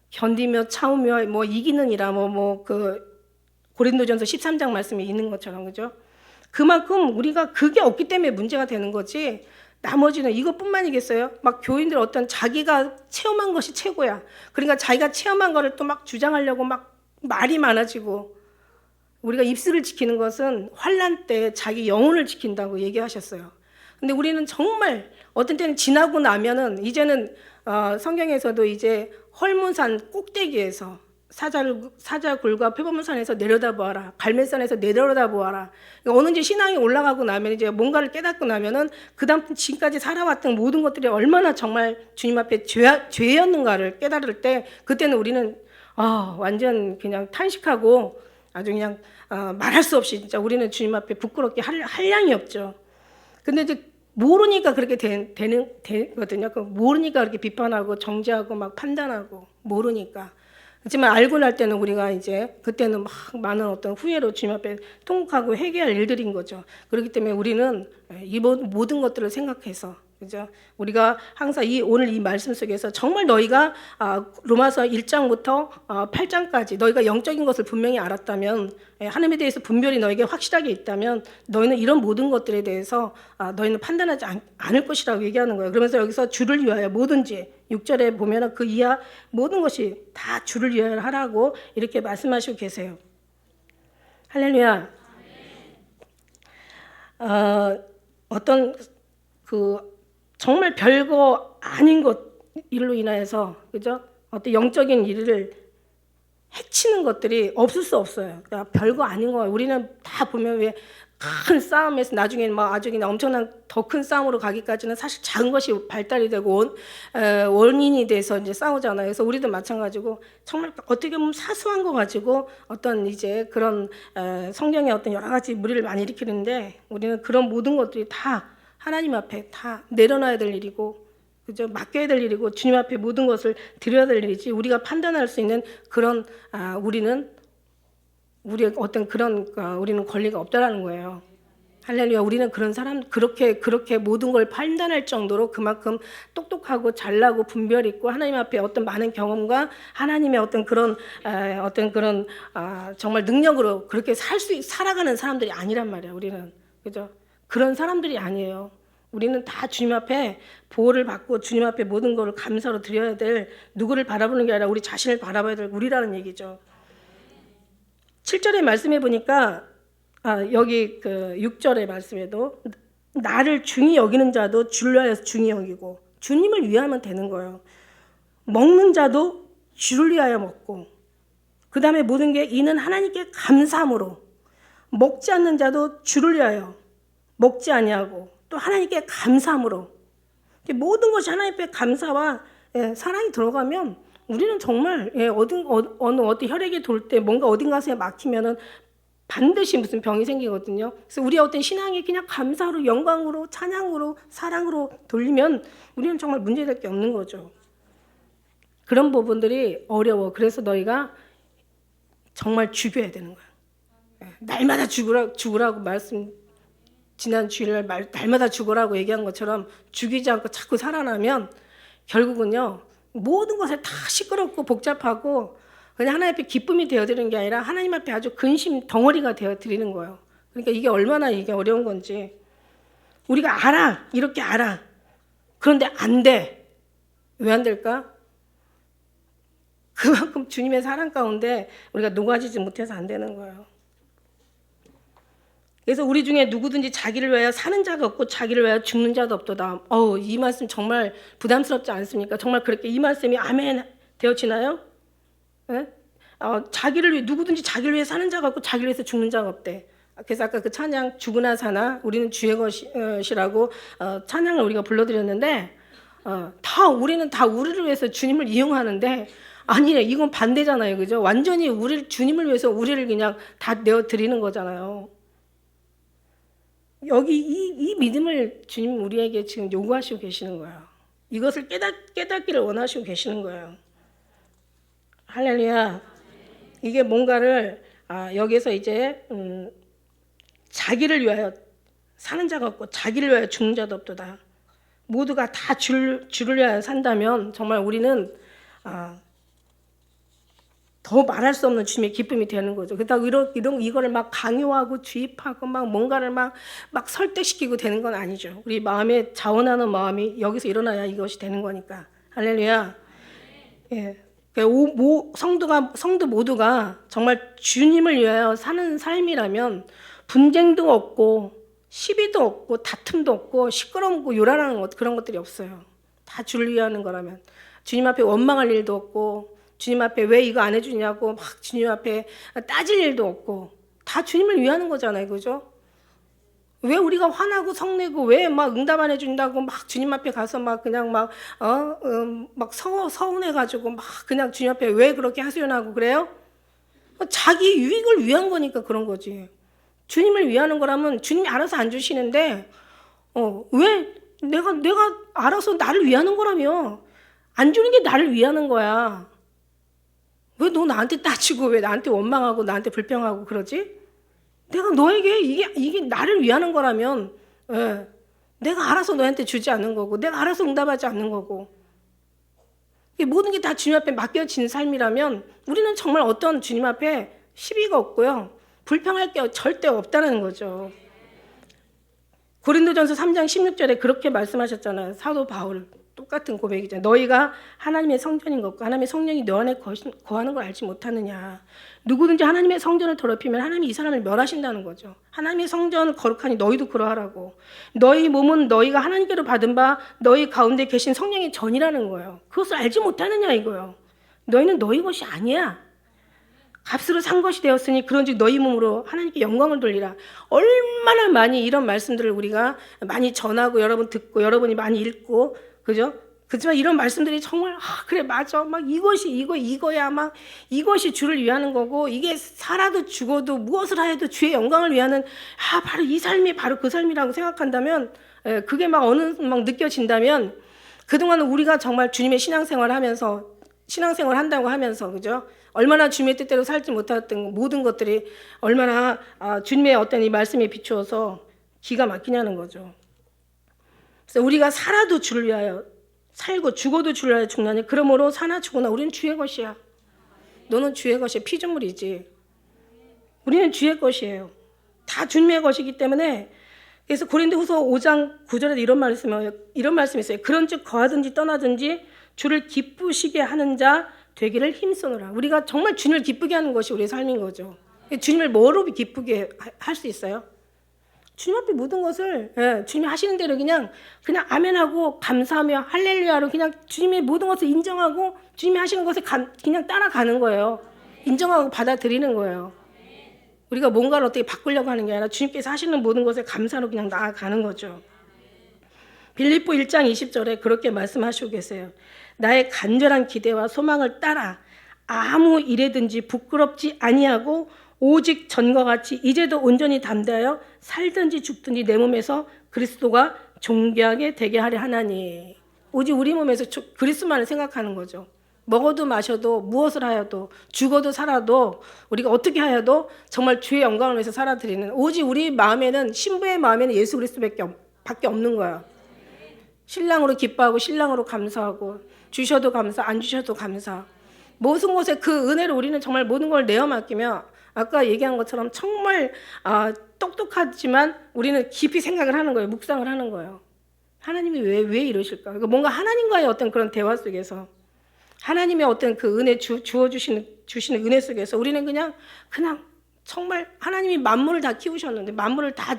견디며 참으며 뭐 이기는이라 그 고린도전서 13장 말씀에 있는 것처럼, 그죠? 그만큼 우리가 그게 없기 때문에 문제가 되는 거지. 나머지는 이것뿐만이겠어요? 막 교인들 어떤 자기가 체험한 것이 최고야. 그러니까 자기가 체험한 거를 또 막 주장하려고 막 말이 많아지고. 우리가 입술을 지키는 것은 환난 때 자기 영혼을 지킨다고 얘기하셨어요. 근데 우리는 정말 어떤 때는 지나고 나면은 이제는 성경에서도 이제 헐문산 꼭대기에서 사자굴과 표범산에서 내려다보아라, 갈멜산에서 내려다보아라. 그러니까 어느지 신앙이 올라가고 나면 이제 뭔가를 깨닫고 나면은 그다음 지금까지 살아왔던 모든 것들이 얼마나 정말 주님 앞에 죄였는가를 깨달을 때 그때는 우리는 완전 그냥 탄식하고 아주 그냥 말할 수 없이 진짜 우리는 주님 앞에 부끄럽게 할 양이 없죠. 근데 이제 모르니까 그렇게 되거든요. 모르니까 그렇게 비판하고 정죄하고 막 판단하고 모르니까. 하지만 알고 날 때는 우리가 이제 그때는 막 많은 어떤 후회로 주님 앞에 통곡하고 회개할 일들인 거죠. 그렇기 때문에 우리는 이 모든 것들을 생각해서, 그죠? 우리가 항상 오늘 이 말씀 속에서 정말 너희가 로마서 1장부터 8장까지 너희가 영적인 것을 분명히 알았다면, 하나님에 대해서 분별이 너에게 확실하게 있다면 너희는 이런 모든 것들에 대해서 너희는 판단하지 않을 것이라고 얘기하는 거예요. 그러면서 여기서 주를 위하여 뭐든지 6절에 보면 그 이하 모든 것이 다 주를 위하여 하라고 이렇게 말씀하시고 계세요. 할렐루야. 어떤 정말 별거 아닌 것 일로 인하여서, 그죠? 어떤 영적인 일을 해치는 것들이 없을 수 없어요. 그러니까 별거 아닌 거예요. 우리는 다 보면 왜 큰 싸움에서 나중에는 막 아주 그냥 엄청난 더 큰 싸움으로 가기까지는 사실 작은 것이 발달이 되고 원인이 돼서 이제 싸우잖아요. 그래서 우리도 마찬가지고 정말 어떻게 보면 사소한 거 가지고 어떤 이제 그런 성경의 어떤 여러 가지 무리를 많이 일으키는데 우리는 그런 모든 것들이 다 하나님 앞에 다 내려놔야 될 일이고, 그죠? 맡겨야 될 일이고 주님 앞에 모든 것을 드려야 될 일이지 우리가 판단할 수 있는 그런 우리의 어떤 그런 우리는 권리가 없다라는 거예요. 할렐루야. 우리는 그런 사람 그렇게 모든 걸 판단할 정도로 그만큼 똑똑하고 잘나고 분별 있고 하나님 앞에 어떤 많은 경험과 하나님의 어떤 그런 정말 능력으로 그렇게 살아가는 사람들이 아니란 말이에요. 우리는, 그죠? 그런 사람들이 아니에요. 우리는 다 주님 앞에 보호를 받고 주님 앞에 모든 것을 감사로 드려야 될, 누구를 바라보는 게 아니라 우리 자신을 바라봐야 될 우리라는 얘기죠. 7절의 말씀해 보니까 여기 6절의 말씀에도 나를 중히 여기는 자도 주를 위하여 중히 여기고, 주님을 위하면 되는 거예요. 먹는 자도 주를 위하여 먹고, 그 다음에 모든 게 이는 하나님께 감사함으로, 먹지 않는 자도 주를 위하여 먹지 아니하고 또 하나님께 감사함으로, 모든 것이 하나님 앞에 감사와 사랑이 들어가면 우리는 정말 어느 혈액이 돌 때 뭔가 어딘가에 막히면은 반드시 무슨 병이 생기거든요. 그래서 우리의 어떤 신앙이 그냥 감사로, 영광으로, 찬양으로, 사랑으로 돌리면 우리는 정말 문제될 게 없는 거죠. 그런 부분들이 어려워. 그래서 너희가 정말 죽여야 되는 거야. 날마다 죽으라고 말씀, 지난 주일날 날마다 죽으라고 얘기한 것처럼 죽이지 않고 자꾸 살아나면 결국은요, 모든 것에 다 시끄럽고 복잡하고 그냥 하나님 앞에 기쁨이 되어드리는 게 아니라 하나님 앞에 아주 근심 덩어리가 되어드리는 거예요. 그러니까 이게 얼마나 이게 어려운 건지. 우리가 알아. 이렇게 알아. 그런데 안 돼. 왜 안 될까? 그만큼 주님의 사랑 가운데 우리가 녹아지지 못해서 안 되는 거예요. 그래서 우리 중에 누구든지 자기를 위하여 사는 자가 없고 자기를 위하여 죽는 자도 없도다. 이 말씀 정말 부담스럽지 않습니까? 정말 그렇게 이 말씀이 아멘 되어지나요? 누구든지 자기를 위해 사는 자가 없고 자기를 위해서 죽는 자가 없대. 그래서 아까 그 찬양 죽으나 사나 우리는 주의 것이라고 찬양을 우리가 불러드렸는데 우리는 다 우리를 위해서 주님을 이용하는데 아니래. 이건 반대잖아요. 그죠? 완전히 주님을 위해서 우리를 그냥 다 내어 드리는 거잖아요. 여기 이 믿음을 주님 우리에게 지금 요구하시고 계시는 거예요. 이것을 깨닫기를 원하시고 계시는 거예요. 할렐루야. 이게 뭔가를 여기서 이제 자기를 위하여 사는 자가 없고 자기를 위하여 죽는 자도 없도다. 모두가 다 주를 위하여 산다면 정말 우리는 더 말할 수 없는 주님의 기쁨이 되는 거죠. 그렇다고 이거를 막 강요하고 주입하고 막 뭔가를 막 설득시키고 되는 건 아니죠. 우리 마음에 자원하는 마음이 여기서 일어나야 이것이 되는 거니까. 할렐루야. 예. 성도 모두가 정말 주님을 위하여 사는 삶이라면 분쟁도 없고 시비도 없고 다툼도 없고 시끄럽고 요란한 그런 것들이 없어요. 다 주를 위하는 거라면 주님 앞에 원망할 일도 없고 주님 앞에 왜 이거 안 해주냐고 막 주님 앞에 따질 일도 없고 다 주님을 위하는 거잖아요. 그죠? 왜 우리가 화나고 성내고 왜 막 응답 안 해준다고 막 주님 앞에 가서 막 그냥 막 서운해가지고 막 그냥 주님 앞에 왜 그렇게 하소연하고 그래요? 자기 유익을 위한 거니까 그런 거지. 주님을 위하는 거라면 주님이 알아서 안 주시는데 왜 내가 알아서 나를 위하는 거라며 안 주는 게 나를 위하는 거야. 왜 너 나한테 따지고 왜 나한테 원망하고 나한테 불평하고 그러지? 내가 너에게 이게 나를 위하는 거라면 내가 알아서 너한테 주지 않는 거고 내가 알아서 응답하지 않는 거고 모든 게 다 주님 앞에 맡겨진 삶이라면 우리는 정말 어떤 주님 앞에 시비가 없고요. 불평할 게 절대 없다는 거죠. 고린도전서 3장 16절에 그렇게 말씀하셨잖아요. 사도 바울 똑같은 고백이잖아요. 너희가 하나님의 성전인 것과 하나님의 성령이 너 안에 거하는 걸 알지 못하느냐. 누구든지 하나님의 성전을 더럽히면 하나님이 이 사람을 멸하신다는 거죠. 하나님의 성전 거룩하니 너희도 그러하라고. 너희 몸은 너희가 하나님께로 받은 바 너희 가운데 계신 성령의 전이라는 거예요. 그것을 알지 못하느냐 이거예요. 너희는 너희 것이 아니야. 값으로 산 것이 되었으니 그런즉 너희 몸으로 하나님께 영광을 돌리라. 얼마나 많이 이런 말씀들을 우리가 많이 전하고 여러분 듣고 여러분이 많이 읽고 그죠? 그렇지만 이런 말씀들이 정말 그래 맞아 막 이거야 막 이것이 주를 위하는 거고 이게 살아도 죽어도 무엇을 하여도 주의 영광을 위하는 바로 이 삶이 바로 그 삶이라고 생각한다면 그게 막 느껴진다면 그동안 우리가 정말 주님의 신앙생활을 한다고 하면서 그죠? 얼마나 주님의 뜻대로 살지 못했던 모든 것들이 얼마나 주님의 어떤 이 말씀에 비추어서 기가 막히냐는 거죠. 그래서 우리가 살아도 주를 위하여 살고 죽어도 주를 위하여 죽나니 그러므로 사나 죽으나 우리는 주의 것이야. 너는 주의 것이야. 피조물이지. 우리는 주의 것이에요. 다 주님의 것이기 때문에 그래서 고린도후서 5장 9절에 이런 말씀이 있어요. 그런즉 거하든지 떠나든지 주를 기쁘시게 하는 자 되기를 힘쓰노라. 우리가 정말 주님을 기쁘게 하는 것이 우리의 삶인 거죠. 주님을 뭐로 기쁘게 할 수 있어요? 주님 앞에 모든 것을 주님이 하시는 대로 그냥 아멘하고 감사하며 할렐루야로 그냥 주님의 모든 것을 인정하고 주님이 하시는 것을 그냥 따라가는 거예요. 인정하고 받아들이는 거예요. 우리가 뭔가를 어떻게 바꾸려고 하는 게 아니라 주님께서 하시는 모든 것을 감사로 그냥 나아가는 거죠. 빌립보 1장 20절에 그렇게 말씀하시고 계세요. 나의 간절한 기대와 소망을 따라 아무 일에든지 부끄럽지 아니하고 오직 전과 같이 이제도 온전히 담대하여 살든지 죽든지 내 몸에서 그리스도가 존귀하게 되게 하려 하나니. 오직 우리 몸에서 그리스도만을 생각하는 거죠. 먹어도 마셔도 무엇을 하여도 죽어도 살아도 우리가 어떻게 하여도 정말 주의 영광을 위해서 살아드리는 오직 우리 마음에는 신부의 마음에는 예수 그리스도밖에 없는 거야. 신랑으로 기뻐하고 신랑으로 감사하고 주셔도 감사 안 주셔도 감사. 모든 것에 그 은혜로 우리는 정말 모든 걸 내어 맡기며 아까 얘기한 것처럼 정말 똑똑하지만 우리는 깊이 생각을 하는 거예요. 묵상을 하는 거예요. 하나님이 왜 이러실까? 그러니까 뭔가 하나님과의 어떤 그런 대화 속에서 하나님의 어떤 그 은혜 주시는 은혜 속에서 우리는 그냥 정말 하나님이 만물을 다 키우셨는데 만물을 다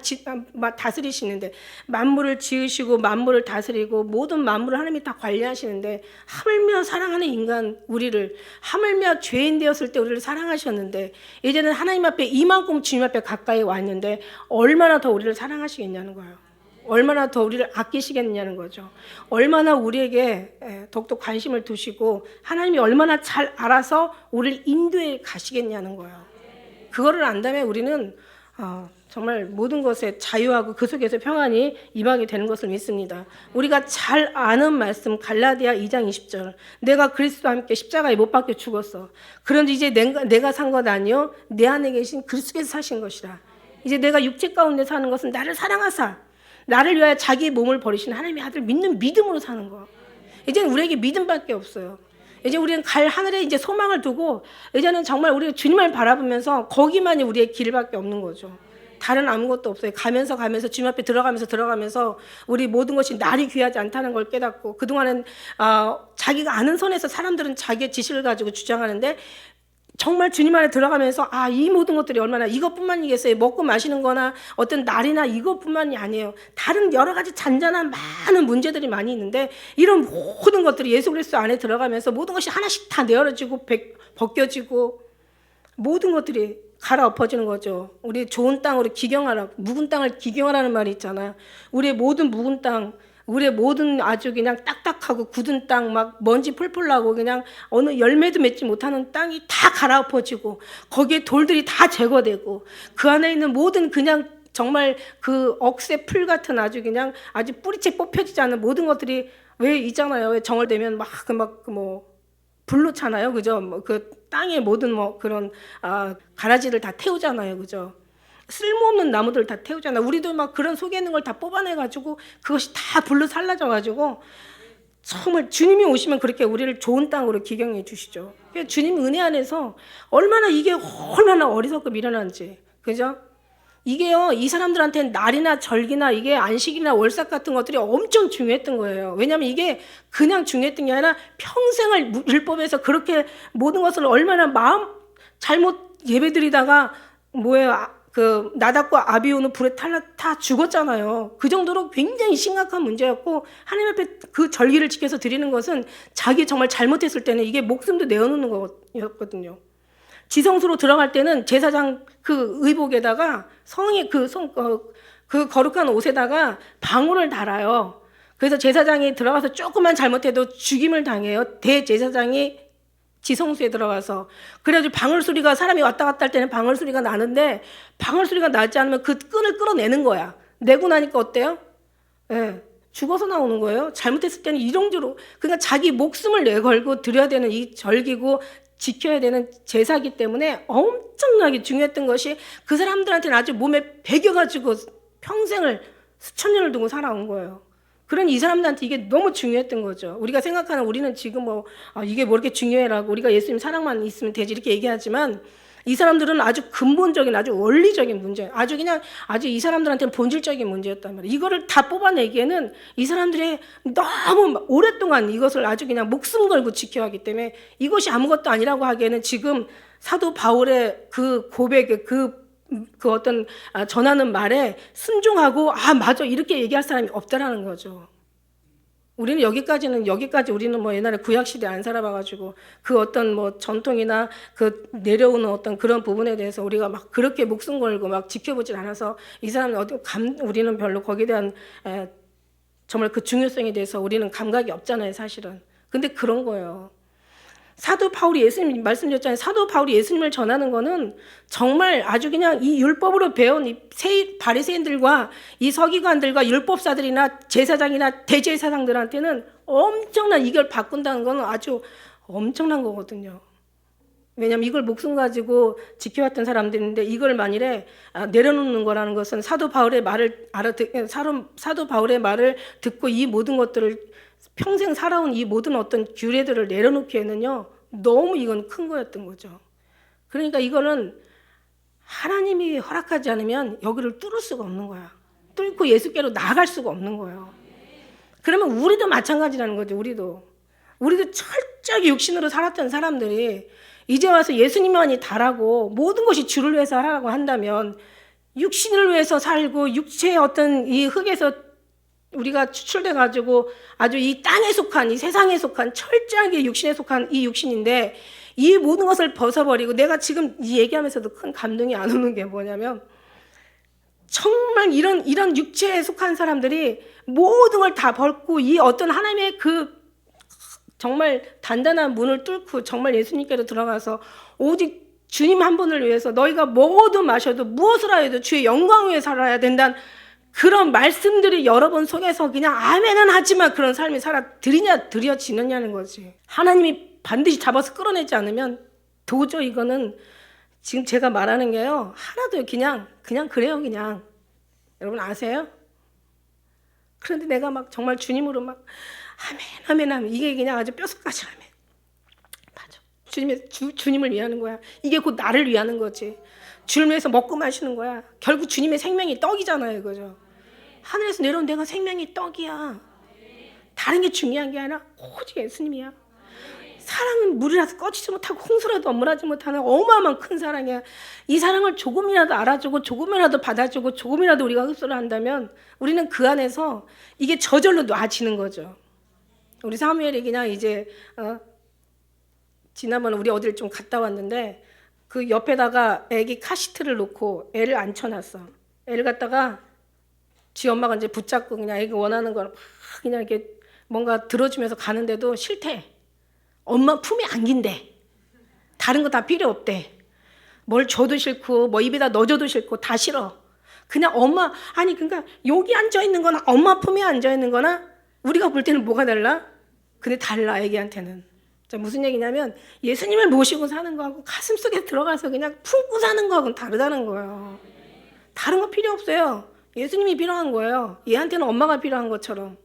다스리시는데 만물을 지으시고 만물을 다스리고 모든 만물을 하나님이 다 관리하시는데 하물며 사랑하는 인간 우리를 하물며 죄인 되었을 때 우리를 사랑하셨는데 이제는 하나님 앞에 이만큼 주님 앞에 가까이 왔는데 얼마나 더 우리를 사랑하시겠냐는 거예요. 얼마나 더 우리를 아끼시겠느냐는 거죠. 얼마나 우리에게 더욱더 관심을 두시고 하나님이 얼마나 잘 알아서 우리를 인도해 가시겠냐는 거예요. 그거를 안다면 우리는 정말 모든 것에 자유하고 그 속에서 평안이 임하게 되는 것을 믿습니다. 우리가 잘 아는 말씀 갈라디아 2장 20절, 내가 그리스도와 함께 십자가에 못 박혀 죽었어. 그런데 이제 내가 산 것 아니요 내 안에 계신 그리스도께서 사신 것이라. 이제 내가 육체 가운데 사는 것은 나를 사랑하사 나를 위하여 자기의 몸을 버리신 하나님의 아들 믿는 믿음으로 사는 거. 이제는 우리에게 믿음밖에 없어요. 이제 우리는 갈 하늘에 이제 소망을 두고 이제는 정말 우리가 주님을 바라보면서 거기만이 우리의 길밖에 없는 거죠. 다른 아무것도 없어요. 가면서 주님 앞에 들어가면서 우리 모든 것이 날이 귀하지 않다는 걸 깨닫고, 그동안은 자기가 아는 선에서 사람들은 자기의 지식을 가지고 주장하는데 정말 주님 안에 들어가면서 이 모든 것들이 얼마나 이것뿐만이겠어요. 먹고 마시는 거나 어떤 날이나 이것뿐만이 아니에요. 다른 여러 가지 잔잔한 많은 문제들이 많이 있는데 이런 모든 것들이 예수 그리스도 안에 들어가면서 모든 것이 하나씩 다 내어지고 벗겨지고 모든 것들이 갈아엎어지는 거죠. 우리 좋은 땅으로 기경하라, 묵은 땅을 기경하라는 말이 있잖아요. 우리의 모든 묵은 땅, 우리의 모든 아주 그냥 딱딱하고 굳은 땅, 막 먼지 풀풀 나고 그냥 어느 열매도 맺지 못하는 땅이 다 갈아엎어지고 거기에 돌들이 다 제거되고 그 안에 있는 모든 그냥 정말 그 억새 풀 같은 아주 그냥 아주 뿌리채 뽑혀지지 않는 모든 것들이 왜 있잖아요. 왜 정월되면 불로 차나요, 그죠? 그 땅의 모든 그런 가라지를 다 태우잖아요, 그죠? 쓸모없는 나무들 다 태우잖아요. 우리도 막 그런 속에 있는 걸 다 뽑아내가지고 그것이 다 불로 살라져가지고 정말 주님이 오시면 그렇게 우리를 좋은 땅으로 기경해 주시죠. 주님 은혜 안에서 이게 얼마나 어리석고 미련한지, 그죠? 이게요, 이 사람들한테는 날이나 절기나 이게 안식이나 월삭 같은 것들이 엄청 중요했던 거예요. 왜냐하면 이게 그냥 중요했던 게 아니라 평생을 율법에서 그렇게 모든 것을 얼마나 마음 잘못 예배드리다가 그 나답과 아비후는 불에 타 죽었잖아요. 그 정도로 굉장히 심각한 문제였고 하나님 앞에 그 절기를 지켜서 드리는 것은 자기 정말 잘못했을 때는 이게 목숨도 내어놓는 거였거든요. 지성소로 들어갈 때는 제사장 그 의복에다가 그 거룩한 옷에다가 방울을 달아요. 그래서 제사장이 들어가서 조금만 잘못해도 죽임을 당해요. 대제사장이 지성소에 들어가서. 그래가지고 방울 소리가, 사람이 왔다 갔다 할 때는 방울 소리가 나는데 방울 소리가 나지 않으면 그 끈을 끌어내는 거야. 내고 나니까 어때요? 예, 죽어서 나오는 거예요. 잘못했을 때는 이 정도로 그러니까 자기 목숨을 내걸고 드려야 되는 이 절기고 지켜야 되는 제사기 때문에 엄청나게 중요했던 것이 그 사람들한테는 아주 몸에 배겨가지고 평생을 수천 년을 두고 살아온 거예요. 그러니 이 사람들한테 이게 너무 중요했던 거죠. 우리가 생각하는, 우리는 지금 이게 뭐 이렇게 중요해라고 우리가 예수님 사랑만 있으면 되지 이렇게 얘기하지만 이 사람들은 아주 근본적인, 아주 원리적인 문제, 아주 이 사람들한테는 본질적인 문제였단 말이에요. 이거를 다 뽑아내기에는 이 사람들이 너무 오랫동안 이것을 아주 그냥 목숨 걸고 지켜야 하기 때문에 이것이 아무것도 아니라고 하기에는 지금 사도 바울의 그 고백에 그 어떤 전하는 말에 순종하고 맞아 이렇게 얘기할 사람이 없다라는 거죠. 우리는 여기까지 우리는 옛날에 구약시대에 안 살아봐가지고 그 어떤 전통이나 그 내려오는 어떤 그런 부분에 대해서 우리가 막 그렇게 목숨 걸고 막 지켜보질 않아서 이 사람은 우리는 별로 거기에 대한 정말 그 중요성에 대해서 우리는 감각이 없잖아요, 사실은. 근데 그런 거예요. 사도 바울이 예수님 말씀드렸잖아요. 사도 바울이 예수님을 전하는 거는 정말 아주 그냥 이 율법으로 배운 이 바리새인들과 이 서기관들과 율법사들이나 제사장이나 대제사장들한테는 엄청난 이걸 바꾼다는 건 아주 엄청난 거거든요. 왜냐하면 이걸 목숨 가지고 지켜왔던 사람들인데 이걸 만일에 내려놓는 거라는 것은 사도 바울의 말을 듣고 이 모든 것들을 평생 살아온 이 모든 어떤 규례들을 내려놓기에는요 너무 이건 큰 거였던 거죠. 그러니까 이거는 하나님이 허락하지 않으면 여기를 뚫을 수가 없는 거야. 뚫고 예수께로 나아갈 수가 없는 거예요. 그러면 우리도 마찬가지라는 거죠. 우리도 철저하게 육신으로 살았던 사람들이 이제 와서 예수님만이 다라고 모든 것이 주를 위해서 하라고 한다면 육신을 위해서 살고 육체의 어떤 이 흙에서 우리가 추출돼가지고 아주 이 땅에 속한, 이 세상에 속한, 철저하게 육신에 속한 이 육신인데 이 모든 것을 벗어버리고, 내가 지금 이 얘기하면서도 큰 감동이 안 오는 게 뭐냐면 정말 이런 육체에 속한 사람들이 모든 걸 다 버리고 이 어떤 하나님의 그 정말 단단한 문을 뚫고 정말 예수님께로 들어가서 오직 주님 한 분을 위해서 너희가 먹어도 마셔도 무엇을 하여도 주의 영광 위에 살아야 된다는 그런 말씀들이 여러 번 속에서 그냥 아멘은 하지만 그런 삶이 드려지느냐는 거지. 하나님이 반드시 잡아서 끌어내지 않으면 도저히 이거는 지금 제가 말하는 게요 하나도 그냥 그래요. 그냥 여러분 아세요? 그런데 내가 막 정말 주님으로 막 아멘 이게 그냥 아주 뼛속까지 아멘. 맞아. 주님을 위하는 거야. 이게 곧 나를 위하는 거지. 주를 위해서 먹고 마시는 거야. 결국 주님의 생명이 떡이잖아요, 그죠? 하늘에서 내려온 내가 생명이 떡이야. 다른 게 중요한 게 아니라 오직 예수님이야. 사랑은 물이라도 꺼지지 못하고 홍수라도 엄물하지 못하는 어마어마한 큰 사랑이야. 이 사랑을 조금이라도 알아주고 조금이라도 받아주고 조금이라도 우리가 흡수를 한다면 우리는 그 안에서 이게 저절로 놔지는 거죠. 우리 사무엘이 그냥 이제 지난번에 우리 어디를 좀 갔다 왔는데 그 옆에다가 애기 카시트를 놓고 애를 앉혀놨어. 애를 갖다가 지 엄마가 이제 붙잡고 그냥 애가 원하는 걸 막 그냥 이렇게 뭔가 들어주면서 가는데도 싫대. 엄마 품에 안긴대. 다른 거 다 필요 없대. 뭘 줘도 싫고 뭐 입에다 넣어줘도 싫고 다 싫어. 그냥 엄마 아니 그러니까 여기 앉아 있는 거나 엄마 품에 앉아 있는 거나 우리가 볼 때는 뭐가 달라? 근데 달라 애기한테는. 자, 무슨 얘기냐면 예수님을 모시고 사는 거하고 가슴속에 들어가서 그냥 품고 사는 거하고는 다르다는 거예요. 다른 거 필요 없어요. 예수님이 필요한 거예요. 얘한테는 엄마가 필요한 것처럼.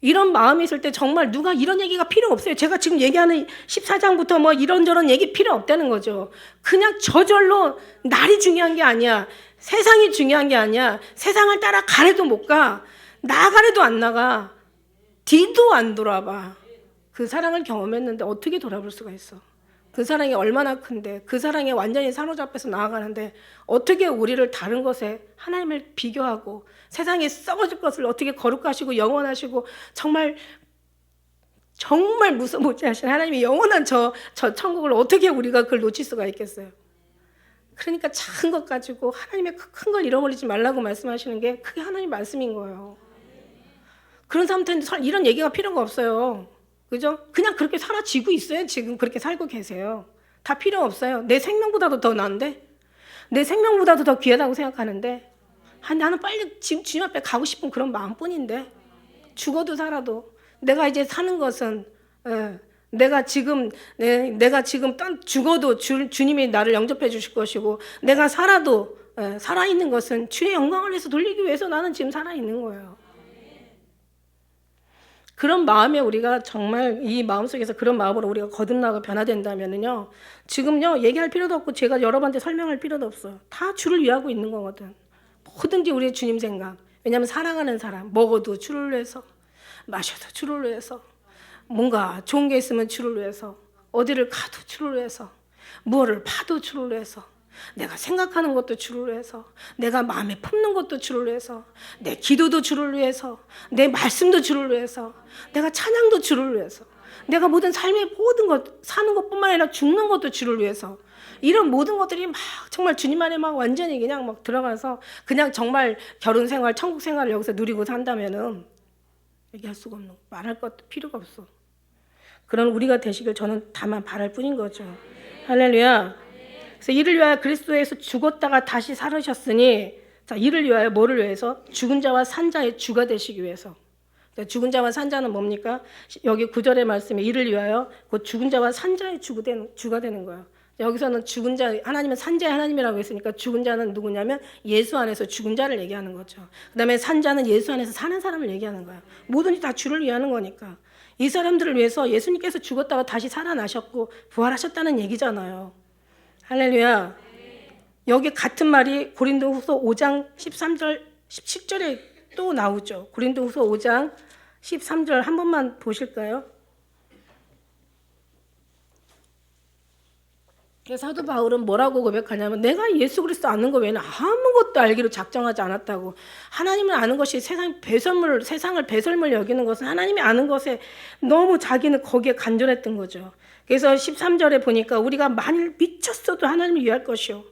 이런 마음이 있을 때 정말 누가 이런 얘기가 필요 없어요. 제가 지금 얘기하는 14장부터 뭐 이런저런 얘기 필요 없다는 거죠. 그냥 저절로 날이 중요한 게 아니야. 세상이 중요한 게 아니야. 세상을 따라 가래도 못 가. 나가래도 안 나가. 뒤도 안 돌아봐. 그 사랑을 경험했는데 어떻게 돌아볼 수가 있어. 그 사랑이 얼마나 큰데 그 사랑에 완전히 사로잡혀서 나아가는데 어떻게 우리를 다른 것에 하나님을 비교하고 세상에 썩어질 것을 어떻게 거룩하시고 영원하시고 정말 무서 못지하신 하나님의 영원한 저 천국을 어떻게 우리가 그걸 놓칠 수가 있겠어요. 그러니까 작은 것 가지고 하나님의 큰 걸 잃어버리지 말라고 말씀하시는 게 그게 하나님 말씀인 거예요. 그런 사람한테는 이런 얘기가 필요가 없어요. 그죠? 그냥 그렇게 살아지고 있어요. 지금 그렇게 살고 계세요. 다 필요 없어요. 내 생명보다도 더 나은데? 내 생명보다도 더 귀하다고 생각하는데 나는 빨리 지금 주님 앞에 가고 싶은 그런 마음뿐인데 죽어도 살아도 내가 이제 사는 것은 내가 지금 죽어도 주님이 나를 영접해 주실 것이고 내가 살아도 살아있는 것은 주의 영광을 위해서 돌리기 위해서 나는 지금 살아있는 거예요. 그런 마음에 우리가 정말 이 마음속에서 그런 마음으로 우리가 거듭나고 변화된다면요. 지금요 얘기할 필요도 없고 제가 여러분한테 설명할 필요도 없어요. 다 주를 위하고 있는 거거든. 뭐든지 우리의 주님 생각. 왜냐하면 사랑하는 사람 먹어도 주를 위해서 마셔도 주를 위해서 뭔가 좋은 게 있으면 주를 위해서 어디를 가도 주를 위해서 무엇을 봐도 주를 위해서 내가 생각하는 것도 주를 위해서 내가 마음에 품는 것도 주를 위해서 내 기도도 주를 위해서 내 말씀도 주를 위해서 내가 찬양도 주를 위해서 내가 모든 삶의 모든 것 사는 것뿐만 아니라 죽는 것도 주를 위해서 이런 모든 것들이 막 정말 주님 안에 막 완전히 그냥 막 들어가서 그냥 정말 결혼 생활 천국 생활을 여기서 누리고 산다면은 얘기할 수가 없는 말할 것도 필요가 없어. 그런 우리가 되시길 저는 다만 바랄 뿐인 거죠. 할렐루야. 그래서 이를 위하여 그리스도에서 죽었다가 다시 살으셨으니 자 이를 위하여 뭐를 위해서? 죽은 자와 산 자의 주가 되시기 위해서. 죽은 자와 산 자는 뭡니까? 여기 9절의 말씀에 이를 위하여 그 죽은 자와 산 자의 주가 되는 거예요. 여기서는 죽은 자, 하나님은 산 자의 하나님이라고 했으니까 죽은 자는 누구냐면 예수 안에서 죽은 자를 얘기하는 거죠. 그 다음에 산 자는 예수 안에서 사는 사람을 얘기하는 거예요. 뭐든지 다 주를 위하는 거니까. 이 사람들을 위해서 예수님께서 죽었다가 다시 살아나셨고 부활하셨다는 얘기잖아요. 할렐루야. 여기 같은 말이 고린도후서 5장 13절 17절에 또 나오죠. 고린도후서 5장 13절 한 번만 보실까요? 사도 바울은 뭐라고 고백하냐면 내가 예수 그리스도 아는 거 외에는 아무것도 알기로 작정하지 않았다고. 하나님을 아는 것이 세상을 배설물 여기는 것은 하나님이 아는 것에 너무 자기는 거기에 간절했던 거죠. 그래서 13절에 보니까 우리가 만일 미쳤어도 하나님을 위할 것이요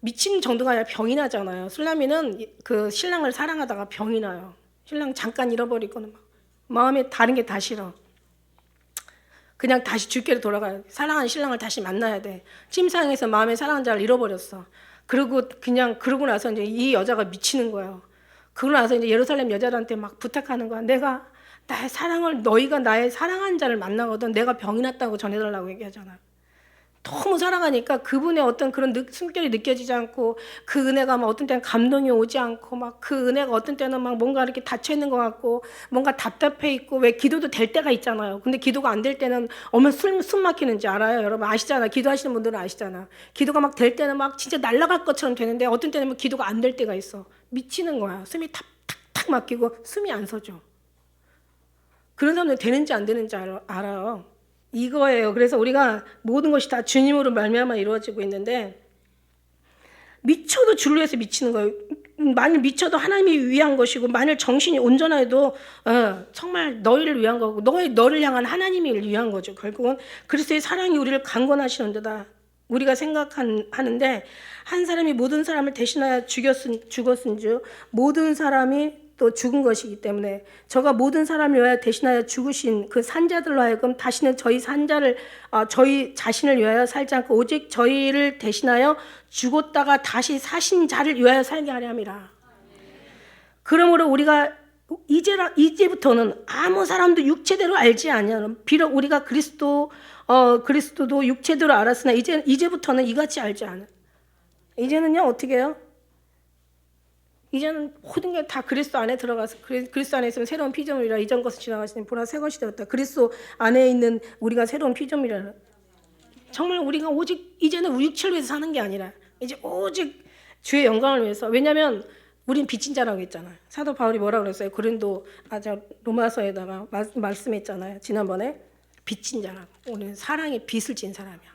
미친 정도가 아니라 병이 나잖아요. 술라미는 그 신랑을 사랑하다가 병이 나요. 신랑 잠깐 잃어버리고는 막 마음에 다른 게 다 싫어. 그냥 다시 주께로 돌아가요. 사랑하는 신랑을 다시 만나야 돼. 침상에서 마음에 사랑하는 자를 잃어버렸어. 그러고 나서 이제 이 여자가 미치는 거예요. 그러고 나서 이제 예루살렘 여자들한테 막 부탁하는 거야. 너희가 나의 사랑하는 자를 만나거든 내가 병이 났다고 전해달라고 얘기하잖아. 너무 사랑하니까 그분의 어떤 그런 숨결이 느껴지지 않고 그 은혜가 막 어떤 때는 감동이 오지 않고 막 그 은혜가 어떤 때는 막 뭔가 이렇게 닫혀 있는 것 같고 뭔가 답답해 있고 왜 기도도 될 때가 있잖아요. 근데 기도가 안 될 때는 얼마나 숨 막히는지 알아요. 여러분 아시잖아. 기도하시는 분들은 아시잖아. 기도가 막 될 때는 막 진짜 날아갈 것처럼 되는데 어떤 때는 기도가 안 될 때가 있어. 미치는 거야. 숨이 탁탁탁 막히고 숨이 안 서죠. 그런 사람들 되는지 안 되는지 알아요. 이거예요. 그래서 우리가 모든 것이 다 주님으로 말미암아 이루어지고 있는데 미쳐도 주를 위해서 미치는 거예요. 만일 미쳐도 하나님이 위한 것이고 만일 정신이 온전해도 정말 너희를 위한 거고 너를 향한 하나님이 위한 거죠. 결국은 그리스도의 사랑이 우리를 강권하시는 데다 우리가 생각하는데 한 사람이 모든 사람을 대신하여 죽었은즉 모든 사람이 또 죽은 것이기 때문에 저가 모든 사람을 위하여 대신하여 죽으신 그 산자들로 하여금 다시는 저희 자신을 위하여 살지 않고 오직 저희를 대신하여 죽었다가 다시 사신 자를 위하여 살게 하려 함이라. 그러므로 우리가 이제부터는 아무 사람도 육체대로 알지 아니하는 비록 우리가 그리스도도 육체대로 알았으나 이제부터는 이같이 알지 않아. 이제는요 어떻게 해요? 이제는 모든 게 다 그리스도 안에 들어가서 그리스도 안에 있으면 새로운 피조물이라 이전 것은 지나가시니 보라 새 것이 되었다. 그리스도 안에 있는 우리가 새로운 피조물이라. 정말 우리가 오직 이제는 육체를 위해서 사는 게 아니라 이제 오직 주의 영광을 위해서. 왜냐하면 우린 빚진 자라고 했잖아요. 사도 바울이 뭐라고 그랬어요? 로마서에다가 말씀했잖아요. 지난번에 빚진 자라고. 우리는 사랑의 빚을 진 사람이야.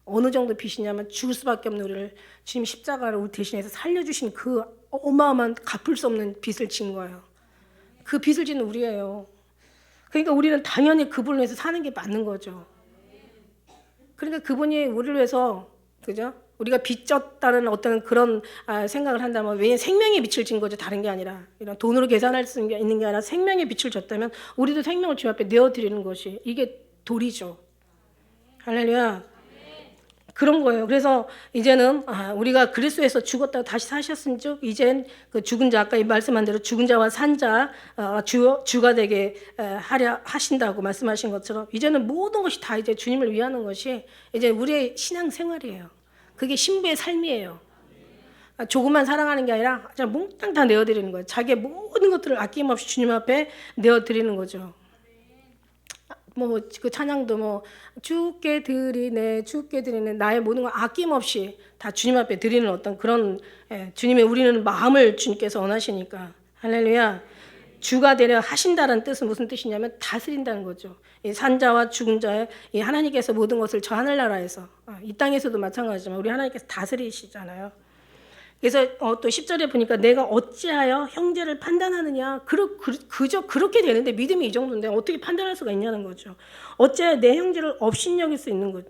어느 정도 빚이냐면 죽을 수밖에 없는 우리를 주님 십자가를 우리 대신해서 살려주신 그 어마어마한 갚을 수 없는 빚을 진 거예요. 그 빚을 지는 우리예요. 그러니까 우리는 당연히 그분을 위해서 사는 게 맞는 거죠. 그러니까 그분이 우리를 위해서 그죠? 우리가 빚졌다는 어떤 그런 생각을 한다면 왜냐하면 생명의 빚을 진 거죠. 다른 게 아니라 이런 돈으로 계산할 수 있는 게 아니라 생명의 빚을 졌다면 우리도 생명을 주님 앞에 내어드리는 것이 이게 도리죠. 할렐루야. 그런 거예요. 그래서 이제는 우리가 그리스도에서 죽었다가 다시 사셨은즉 이젠 그 죽은 자 아까 말씀한 대로 죽은 자와 산 자 주가 되게 하려 하신다고 말씀하신 것처럼 이제는 모든 것이 다 이제 주님을 위하는 것이 이제 우리의 신앙 생활이에요. 그게 신부의 삶이에요. 조금만 사랑하는 게 아니라 몽땅 다 내어드리는 거예요. 자기의 모든 것들을 아낌없이 주님 앞에 내어드리는 거죠. 그 찬양도 주께 드리네 나의 모든 걸 아낌없이 다 주님 앞에 드리는 어떤 그런 주님의 우리는 마음을 주님께서 원하시니까 할렐루야. 주가 되려 하신다는 뜻은 무슨 뜻이냐면 다스린다는 거죠. 이 산자와 죽은 자의 이 하나님께서 모든 것을 저 하늘나라에서 이 땅에서도 마찬가지지만 우리 하나님께서 다스리시잖아요. 그래서 또 10절에 보니까 내가 어찌하여 형제를 판단하느냐. 그저 그렇게 되는데 믿음이 이 정도인데 어떻게 판단할 수가 있냐는 거죠. 어찌하여 내 형제를 업신여길 수 있는 것.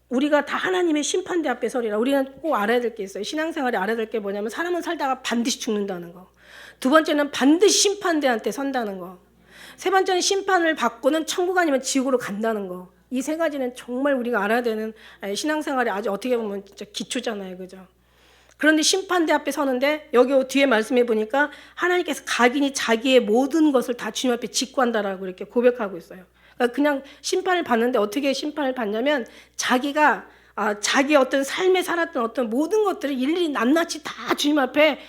우리가 다 하나님의 심판대 앞에 서리라. 우리는 꼭 알아야 될 게 있어요. 신앙생활에 알아야 될 게 뭐냐면 사람은 살다가 반드시 죽는다는 거. 두 번째는 반드시 심판대한테 선다는 거. 세 번째는 심판을 받고는 천국 아니면 지옥으로 간다는 거. 이 세 가지는 정말 우리가 알아야 되는 신앙생활에 아주 어떻게 보면 진짜 기초잖아요. 그죠? 그런데 심판대 앞에 서는데 여기 뒤에 말씀해 보니까 하나님께서 각인이 자기의 모든 것을 다 주님 앞에 직구한다라고 이렇게 고백하고 있어요. 그러니까 그냥 심판을 받는데 어떻게 심판을 받냐면 자기가 자기 어떤 삶에 살았던 어떤 모든 것들을 일일이 낱낱이 다 주님 앞에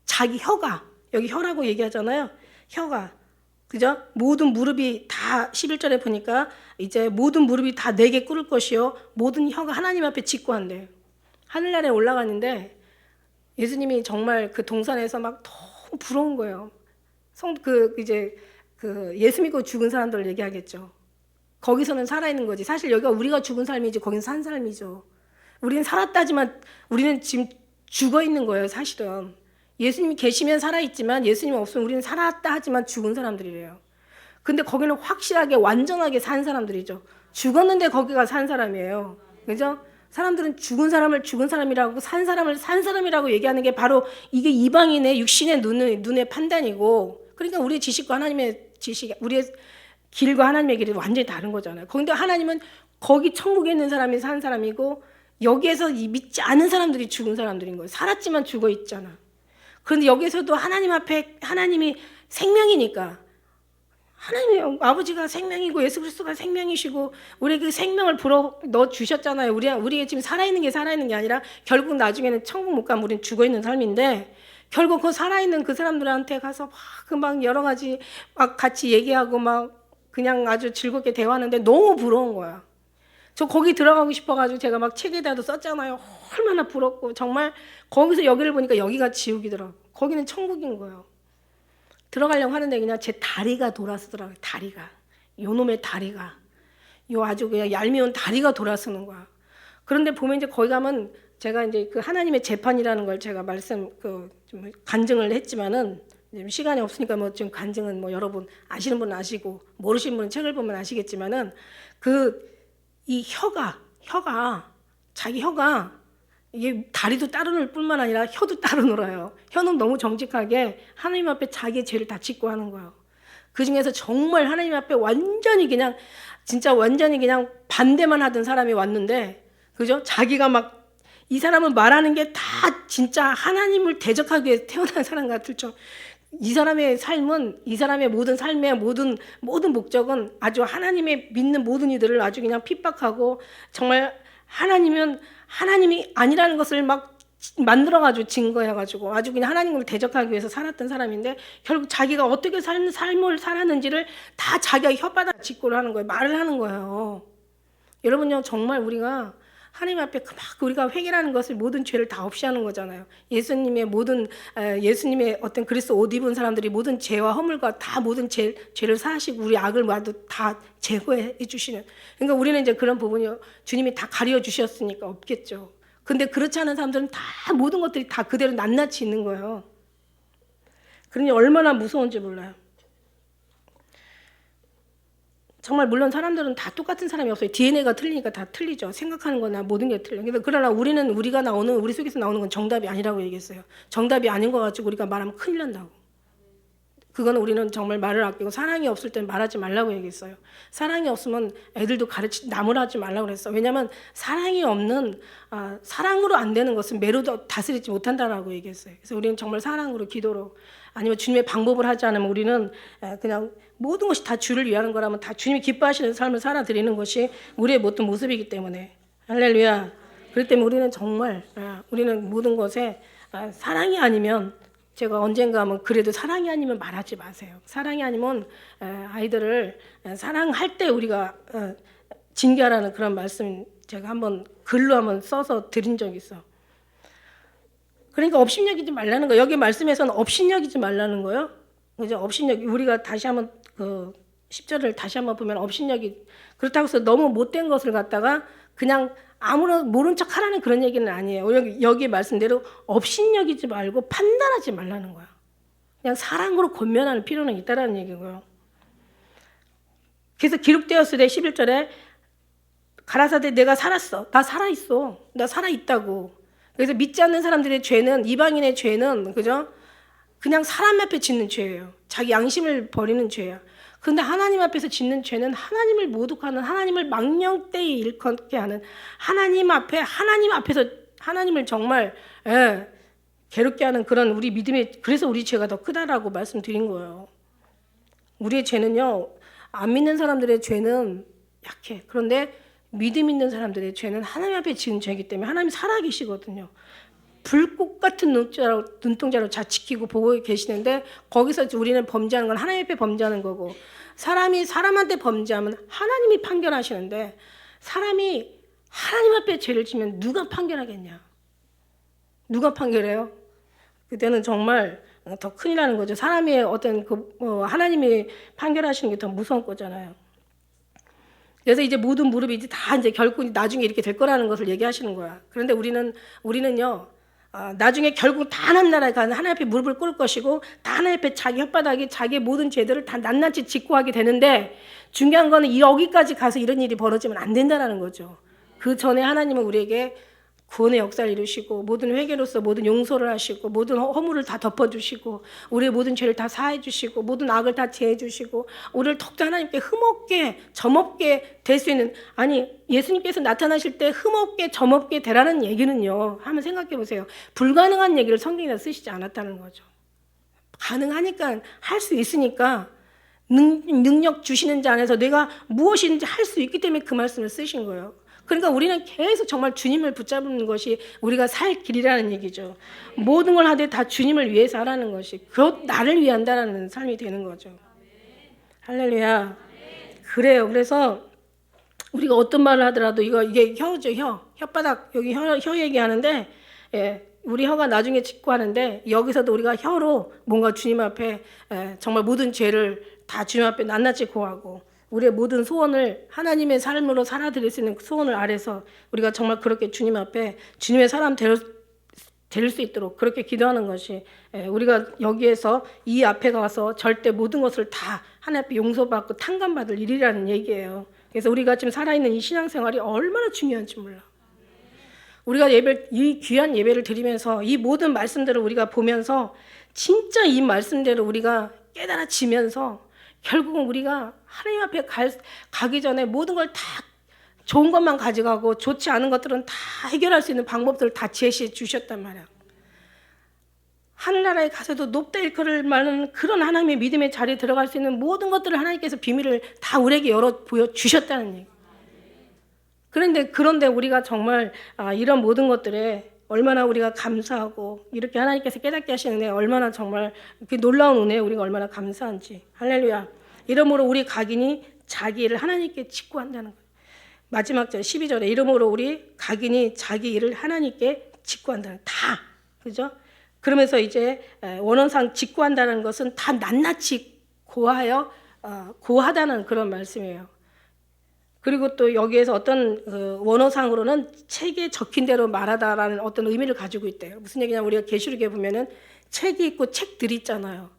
자기 혀가 여기 혀라고 얘기하잖아요. 혀가 그죠? 모든 무릎이 다 11절에 보니까 이제 모든 무릎이 다 내게 꿇을 것이요 모든 혀가 하나님 앞에 직구한대요. 하늘나라에 올라갔는데 예수님이 정말 그 동산에서 막 너무 부러운 거예요. 예수 믿고 죽은 사람들 얘기하겠죠. 거기서는 살아있는 거지. 사실 여기가 우리가 죽은 삶이지 거긴 산 삶이죠. 우리는 살았다지만 우리는 지금 죽어 있는 거예요. 사실은. 예수님이 계시면 살아있지만 예수님 없으면 우리는 살았다 하지만 죽은 사람들이래요. 근데 거기는 확실하게 완전하게 산 사람들이죠. 죽었는데 거기가 산 사람이에요. 그죠? 사람들은 죽은 사람을 죽은 사람이라고 산 사람을 산 사람이라고 얘기하는 게 바로 이게 이방인의 육신의 눈의 판단이고, 그러니까 우리의 지식과 하나님의 지식, 우리의 길과 하나님의 길이 완전히 다른 거잖아요. 그런데 하나님은 거기 천국에 있는 사람이 산 사람이고 여기에서 믿지 않은 사람들이 죽은 사람들인 거예요. 살았지만 죽어 있잖아. 그런데 여기서도 하나님 앞에 하나님이 생명이니까, 하나님 아버지가 생명이고 예수 그리스도가 생명이시고 우리 그 생명을 불어 넣어 주셨잖아요. 우리가 지금 살아있는 게 아니라 결국 나중에는 천국 못 가면 우리는 죽어 있는 삶인데, 결국 그 살아있는 그 사람들한테 가서 막 금방 여러 가지 막 같이 얘기하고 막 그냥 아주 즐겁게 대화하는데 너무 부러운 거야. 저 거기 들어가고 싶어가지고 제가 막 책에다도 썼잖아요. 얼마나 부럽고, 정말 거기서 여기를 보니까 여기가 지옥이더라고. 거기는 천국인 거예요. 들어가려고 하는데 그냥 제 다리가 돌아서더라고요. 다리가. 요놈의 다리가. 요 아주 그냥 얄미운 다리가 돌아서는 거야. 그런데 보면 이제 거기 가면 제가 이제 그 하나님의 재판이라는 걸 제가 좀 간증을 했지만은, 시간이 없으니까 뭐 지금 간증은 뭐 여러분 아시는 분은 아시고 모르시는 분은 책을 보면 아시겠지만은, 이 혀가 자기 혀가 이게 다리도 따로 놀 뿐만 아니라 혀도 따로 놀아요. 혀는 너무 정직하게 하나님 앞에 자기의 죄를 다 짓고 하는 거예요. 그 중에서 정말 하나님 앞에 완전히 그냥 진짜 완전히 그냥 반대만 하던 사람이 왔는데, 그죠? 자기가 막 이 사람은 말하는 게 다 진짜 하나님을 대적하기 위해 태어난 사람 같을 정. 이 사람의 삶은, 이 사람의 모든 삶의 모든 목적은 아주 하나님의 믿는 모든 이들을 아주 그냥 핍박하고, 정말 하나님이 아니라는 것을 막 만들어가지고 증거해가지고 아주 그냥 하나님을 대적하기 위해서 살았던 사람인데, 결국 자기가 어떻게 삶을 살았는지를 다 자기가 혓바닥 짚고를 하는 거예요. 말을 하는 거예요. 여러분요, 정말 우리가 하나님 앞에 막 우리가 회개라는 것을 모든 죄를 다 없이 하는 거잖아요. 예수님의 어떤 그리스도 옷 입은 사람들이 모든 죄와 허물과 다 모든 죄를 사하시고 우리 악을 모두 다 제거해 주시는. 그러니까 우리는 이제 그런 부분이 주님이 다 가려 주셨으니까 없겠죠. 근데 그렇지 않은 사람들은 다 모든 것들이 다 그대로 낱낱이 있는 거예요. 그러니 얼마나 무서운지 몰라요. 정말 물론 사람들은 다 똑같은 사람이 없어요. DNA가 틀리니까 다 틀리죠. 생각하는 거나 모든 게 틀려요. 그러나 우리 속에서 나오는 건 정답이 아니라고 얘기했어요. 정답이 아닌 거 가지고 우리가 말하면 큰일 난다고. 그거는 우리는 정말 말을 아끼고, 사랑이 없을 때는 말하지 말라고 얘기했어요. 사랑이 없으면 애들도 나무라지 말라고 그랬어요. 왜냐하면 사랑이 없는, 사랑으로 안 되는 것은 매로도 다스리지 못한다라고 얘기했어요. 그래서 우리는 정말 사랑으로, 기도로, 아니면 주님의 방법을 하지 않으면 우리는 그냥 모든 것이 다 주를 위하는 거라면 다 주님이 기뻐하시는 삶을 살아드리는 것이 우리의 모든 모습이기 때문에, 할렐루야. 그렇기 때문에 우리는 정말 우리는 모든 것에 사랑이 아니면, 제가 언젠가 하면 그래도 사랑이 아니면 말하지 마세요. 사랑이 아니면 아이들을 사랑할 때 우리가 징계하라는 그런 말씀 제가 한번 글로 한번 써서 드린 적이 있어. 그러니까 업신여기지 말라는 거예요. 여기 말씀에서는 업신여기지 말라는 거예요. 그죠? 업신여기, 우리가 다시 한번 그 10절을 다시 한번 보면 업신여기, 그렇다고 해서 너무 못된 것을 갖다가 그냥 아무런 모른 척 하라는 그런 얘기는 아니에요. 여기 말씀대로 업신여기지 말고 판단하지 말라는 거야. 그냥 사랑으로 권면하는 필요는 있다라는 얘기고요. 그래서 기록되었을 때 11절에 가라사대 내가 살았어. 나 살아있어. 나 살아있다고. 그래서 믿지 않는 사람들의 죄는, 이방인의 죄는, 그죠? 그냥 사람 앞에 짓는 죄예요. 자기 양심을 버리는 죄야. 그런데 하나님 앞에서 짓는 죄는 하나님을 모독하는, 하나님을 망령되이 일컫게 하는, 하나님 앞에서 하나님을 정말 괴롭게 하는 그런 우리 믿음의, 그래서 우리 죄가 더 크다라고 말씀드린 거예요. 우리의 죄는요, 안 믿는 사람들의 죄는 약해. 그런데 믿음 있는 사람들의 죄는 하나님 앞에 지은 죄이기 때문에 하나님이 살아계시거든요. 불꽃 같은 눈동자로 잘 지키고 보고 계시는데, 거기서 우리는 범죄하는 건 하나님 앞에 범죄하는 거고, 사람이 사람한테 범죄하면 하나님이 판결하시는데, 사람이 하나님 앞에 죄를 지면 누가 판결하겠냐? 누가 판결해요? 그때는 정말 더 큰일 나는 거죠. 사람의 어떤 하나님이 판결하시는 게 더 무서운 거잖아요. 그래서 이제 모든 무릎이 이제 다 이제 결국 나중에 이렇게 될 거라는 것을 얘기하시는 거야. 그런데 우리는요, 나중에 결국 다 하나님 나라에 가는, 하나님 앞에 무릎을 꿇을 것이고, 다 하나님 앞에 자기 혓바닥에 자기의 모든 죄들을 다 낱낱이 짓고 하게 되는데, 중요한 거는 여기까지 가서 이런 일이 벌어지면 안 된다는 거죠. 그 전에 하나님은 우리에게 구원의 역사를 이루시고 모든 회개로서 모든 용서를 하시고 모든 허물을 다 덮어주시고 우리의 모든 죄를 다 사해 주시고 모든 악을 다 제해 주시고 우리를 더욱더 하나님께 흠없게 점없게 될 수 있는, 아니 예수님께서 나타나실 때 흠없게 점없게 되라는 얘기는요, 한번 생각해 보세요. 불가능한 얘기를 성경에다 쓰시지 않았다는 거죠. 가능하니까, 할 수 있으니까, 능력 주시는 자 안에서 내가 무엇이든지 할 수 있기 때문에 그 말씀을 쓰신 거예요. 그러니까 우리는 계속 정말 주님을 붙잡는 것이 우리가 살 길이라는 얘기죠. 모든 걸 하되 다 주님을 위해서 하라는 것이, 곧 나를 위한다라는 삶이 되는 거죠. 할렐루야. 그래요. 그래서 우리가 어떤 말을 하더라도 이게 혀죠. 혓바닥 여기 혀 얘기하는데, 우리 혀가 나중에 직구하는데 여기서도 우리가 혀로 뭔가 주님 앞에 정말 모든 죄를 다 주님 앞에 낱낱이 고하고 우리의 모든 소원을 하나님의 삶으로 살아드릴 수 있는 소원을 아래서 우리가 정말 그렇게 주님 앞에 주님의 사람 될 수 있도록 그렇게 기도하는 것이, 우리가 여기에서 이 앞에 가서 절대 모든 것을 다 하나님 앞에 용서받고 탕감받을 일이라는 얘기예요. 그래서 우리가 지금 살아있는 이 신앙생활이 얼마나 중요한지 몰라. 우리가 이 귀한 예배를 드리면서 이 모든 말씀들을 우리가 보면서 진짜 이 말씀대로 우리가 깨달아지면서 결국은 우리가 하나님 앞에 가기 전에 모든 걸 다 좋은 것만 가져가고 좋지 않은 것들은 다 해결할 수 있는 방법들을 다 제시해 주셨단 말이야. 하늘나라에 가서도 높다 일컬을 말하는 그런 하나님의 믿음의 자리에 들어갈 수 있는 모든 것들을 하나님께서 비밀을 다 우리에게 열어 보여주셨다는 얘기. 그런데 우리가 정말 이런 모든 것들에 얼마나 우리가 감사하고 이렇게 하나님께서 깨닫게 하시는 은혜, 얼마나 정말 놀라운 은혜에 우리가 얼마나 감사한지. 할렐루야. 이러므로 우리 각인이 자기 일을 하나님께 직구한다는 거예요. 마지막 절 12절에 이러므로 우리 각인이 자기 일을 하나님께 직구한다는, 다, 그죠? 그러면서 이제 원어상 직구한다는 것은 다 낱낱이 고하다는 그런 말씀이에요. 그리고 또 여기에서 어떤 원어상으로는 책에 적힌 대로 말하다라는 어떤 의미를 가지고 있대요. 무슨 얘기냐면 우리가 계시록에 보면은 책이 있고 책들이 있잖아요.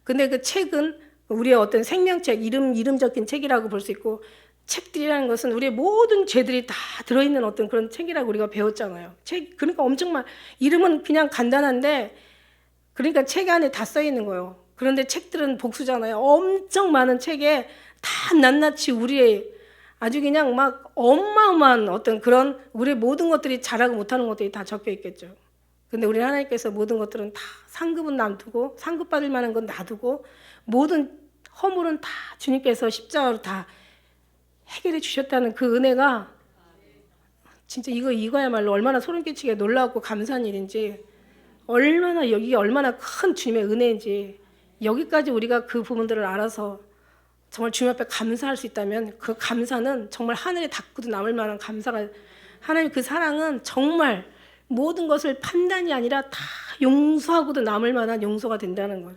근데 그 책은 우리의 어떤 생명책, 이름 적힌 책이라고 볼 수 있고, 책들이라는 것은 우리의 모든 죄들이 다 들어있는 어떤 그런 책이라고 우리가 배웠잖아요. 그러니까 엄청 이름은 그냥 간단한데, 그러니까 책 안에 다 써 있는 거예요. 그런데 책들은 복수잖아요. 엄청 많은 책에 다 낱낱이 우리의 아주 그냥 막 어마어마한 어떤 그런 우리의 모든 것들이 잘하고 못하는 것들이 다 적혀 있겠죠. 근데 우리 하나님께서 모든 것들은 다 상급은 놔두고, 상급받을 만한 건 놔두고, 모든 허물은 다 주님께서 십자가로 다 해결해 주셨다는 그 은혜가 진짜 이거야말로 얼마나 소름 끼치게 놀라웠고 감사한 일인지, 이게 얼마나 큰 주님의 은혜인지, 여기까지 우리가 그 부분들을 알아서 정말 주님 앞에 감사할 수 있다면 그 감사는 정말 하늘에 닿고도 남을 만한 감사가, 하나님 그 사랑은 정말 모든 것을 판단이 아니라 다 용서하고도 남을 만한 용서가 된다는 거죠.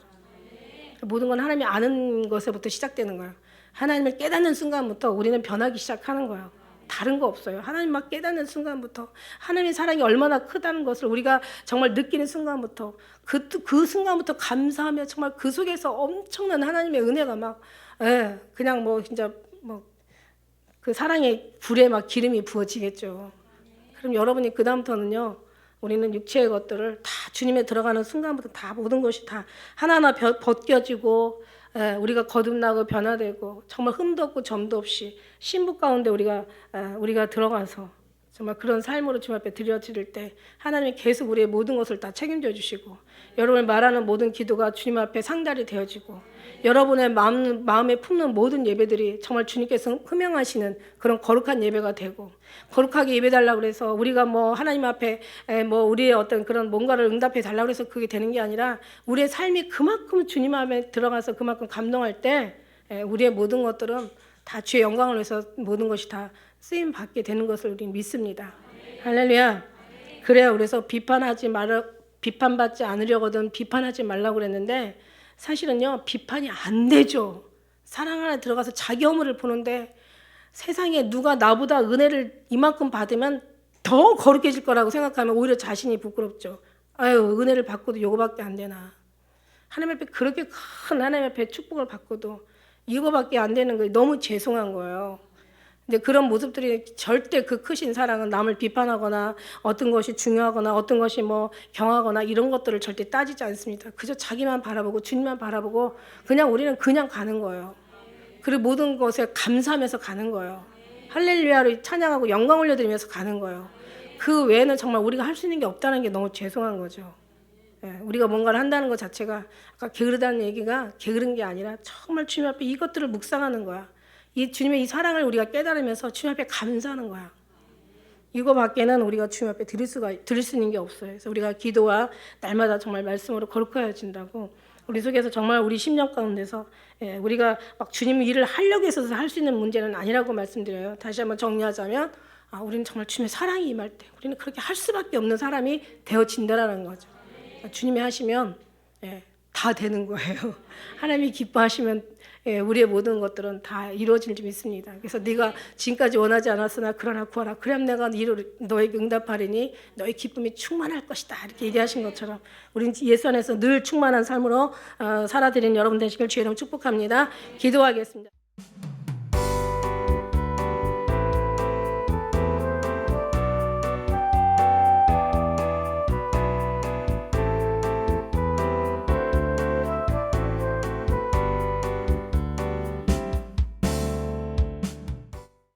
모든 건 하나님이 아는 것에부터 시작되는 거예요. 하나님을 깨닫는 순간부터 우리는 변하기 시작하는 거예요. 다른 거 없어요. 하나님 막 깨닫는 순간부터 하나님의 사랑이 얼마나 크다는 것을 우리가 정말 느끼는 순간부터 그 순간부터 감사하며 정말 그 속에서 엄청난 하나님의 은혜가 막 그냥 뭐 진짜 뭐 그 사랑의 불에 막 기름이 부어지겠죠. 그럼 여러분이 그 다음부터는요, 우리는 육체의 것들을 다 주님에 들어가는 순간부터 다 모든 것이 다 하나하나 벗겨지고, 우리가 거듭나고 변화되고 정말 흠도 없고 점도 없이 신부 가운데 우리가 들어가서 정말 그런 삶으로 주님 앞에 드려질 때 하나님이 계속 우리의 모든 것을 다 책임져 주시고, 여러분이 말하는 모든 기도가 주님 앞에 상달이 되어지고, 여러분의 마음에 품는 모든 예배들이 정말 주님께서 흠양하시는 그런 거룩한 예배가 되고, 거룩하게 예배달라고 그래서 우리가 뭐 하나님 앞에 뭐 우리의 어떤 그런 뭔가를 응답해 달라고 해서 그게 되는 게 아니라, 우리의 삶이 그만큼 주님 앞에 들어가서 그만큼 감동할 때 우리의 모든 것들은 다 주의 영광을 위해서 모든 것이 다 쓰임 받게 되는 것을 우리는 믿습니다. 할렐루야. 그래요. 그래서 비판받지 않으려거든 비판하지 말라고 그랬는데, 사실은요, 비판이 안 되죠. 사랑 안에 들어가서 자기 허물을 보는데, 세상에 누가 나보다 은혜를 이만큼 받으면 더 거룩해질 거라고 생각하면 오히려 자신이 부끄럽죠. 아유, 은혜를 받고도 이거밖에 안 되나. 하나님 앞에 그렇게 큰 하나님 앞에 축복을 받고도 이거밖에 안 되는 거예요. 너무 죄송한 거예요. 근데 그런 모습들이 절대 그 크신 사랑은 남을 비판하거나 어떤 것이 중요하거나 어떤 것이 뭐 경하거나 이런 것들을 절대 따지지 않습니다. 그저 자기만 바라보고 주님만 바라보고 그냥 우리는 그냥 가는 거예요. 그리고 모든 것에 감사하면서 가는 거예요. 할렐루야를 찬양하고 영광 올려드리면서 가는 거예요. 그 외에는 정말 우리가 할 수 있는 게 없다는 게 너무 죄송한 거죠. 예, 우리가 뭔가를 한다는 것 자체가 아까 게으르다는 얘기가 게으른 게 아니라 정말 주님 앞에 이것들을 묵상하는 거야. 이 주님의 이 사랑을 우리가 깨달으면서 주님 앞에 감사하는 거야. 이거밖에는 우리가 주님 앞에 드릴 수 있는 게 없어요. 그래서 우리가 기도와 날마다 정말 말씀으로 거룩해진다고 우리 속에서 정말 우리 심령 가운데서 우리가 막 주님 일을 하려고 해서 할 수 있는 문제는 아니라고 말씀드려요. 다시 한번 정리하자면 우리는 정말 주님의 사랑이 임할 때 우리는 그렇게 할 수밖에 없는 사람이 되어진다라는 거죠. 주님이 하시면 다 되는 거예요. 하나님이 기뻐하시면 우리의 모든 것들은 다 이루어질 줄 믿습니다. 그래서 네가 지금까지 원하지 않았으나 그러나 구하라. 그럼 내가 너에게 응답하리니 너의 기쁨이 충만할 것이다. 이렇게 얘기하신 것처럼 우리는 예수 안에서 늘 충만한 삶으로 살아드리는 여러분 되시길 주의 이름 축복합니다. 기도하겠습니다.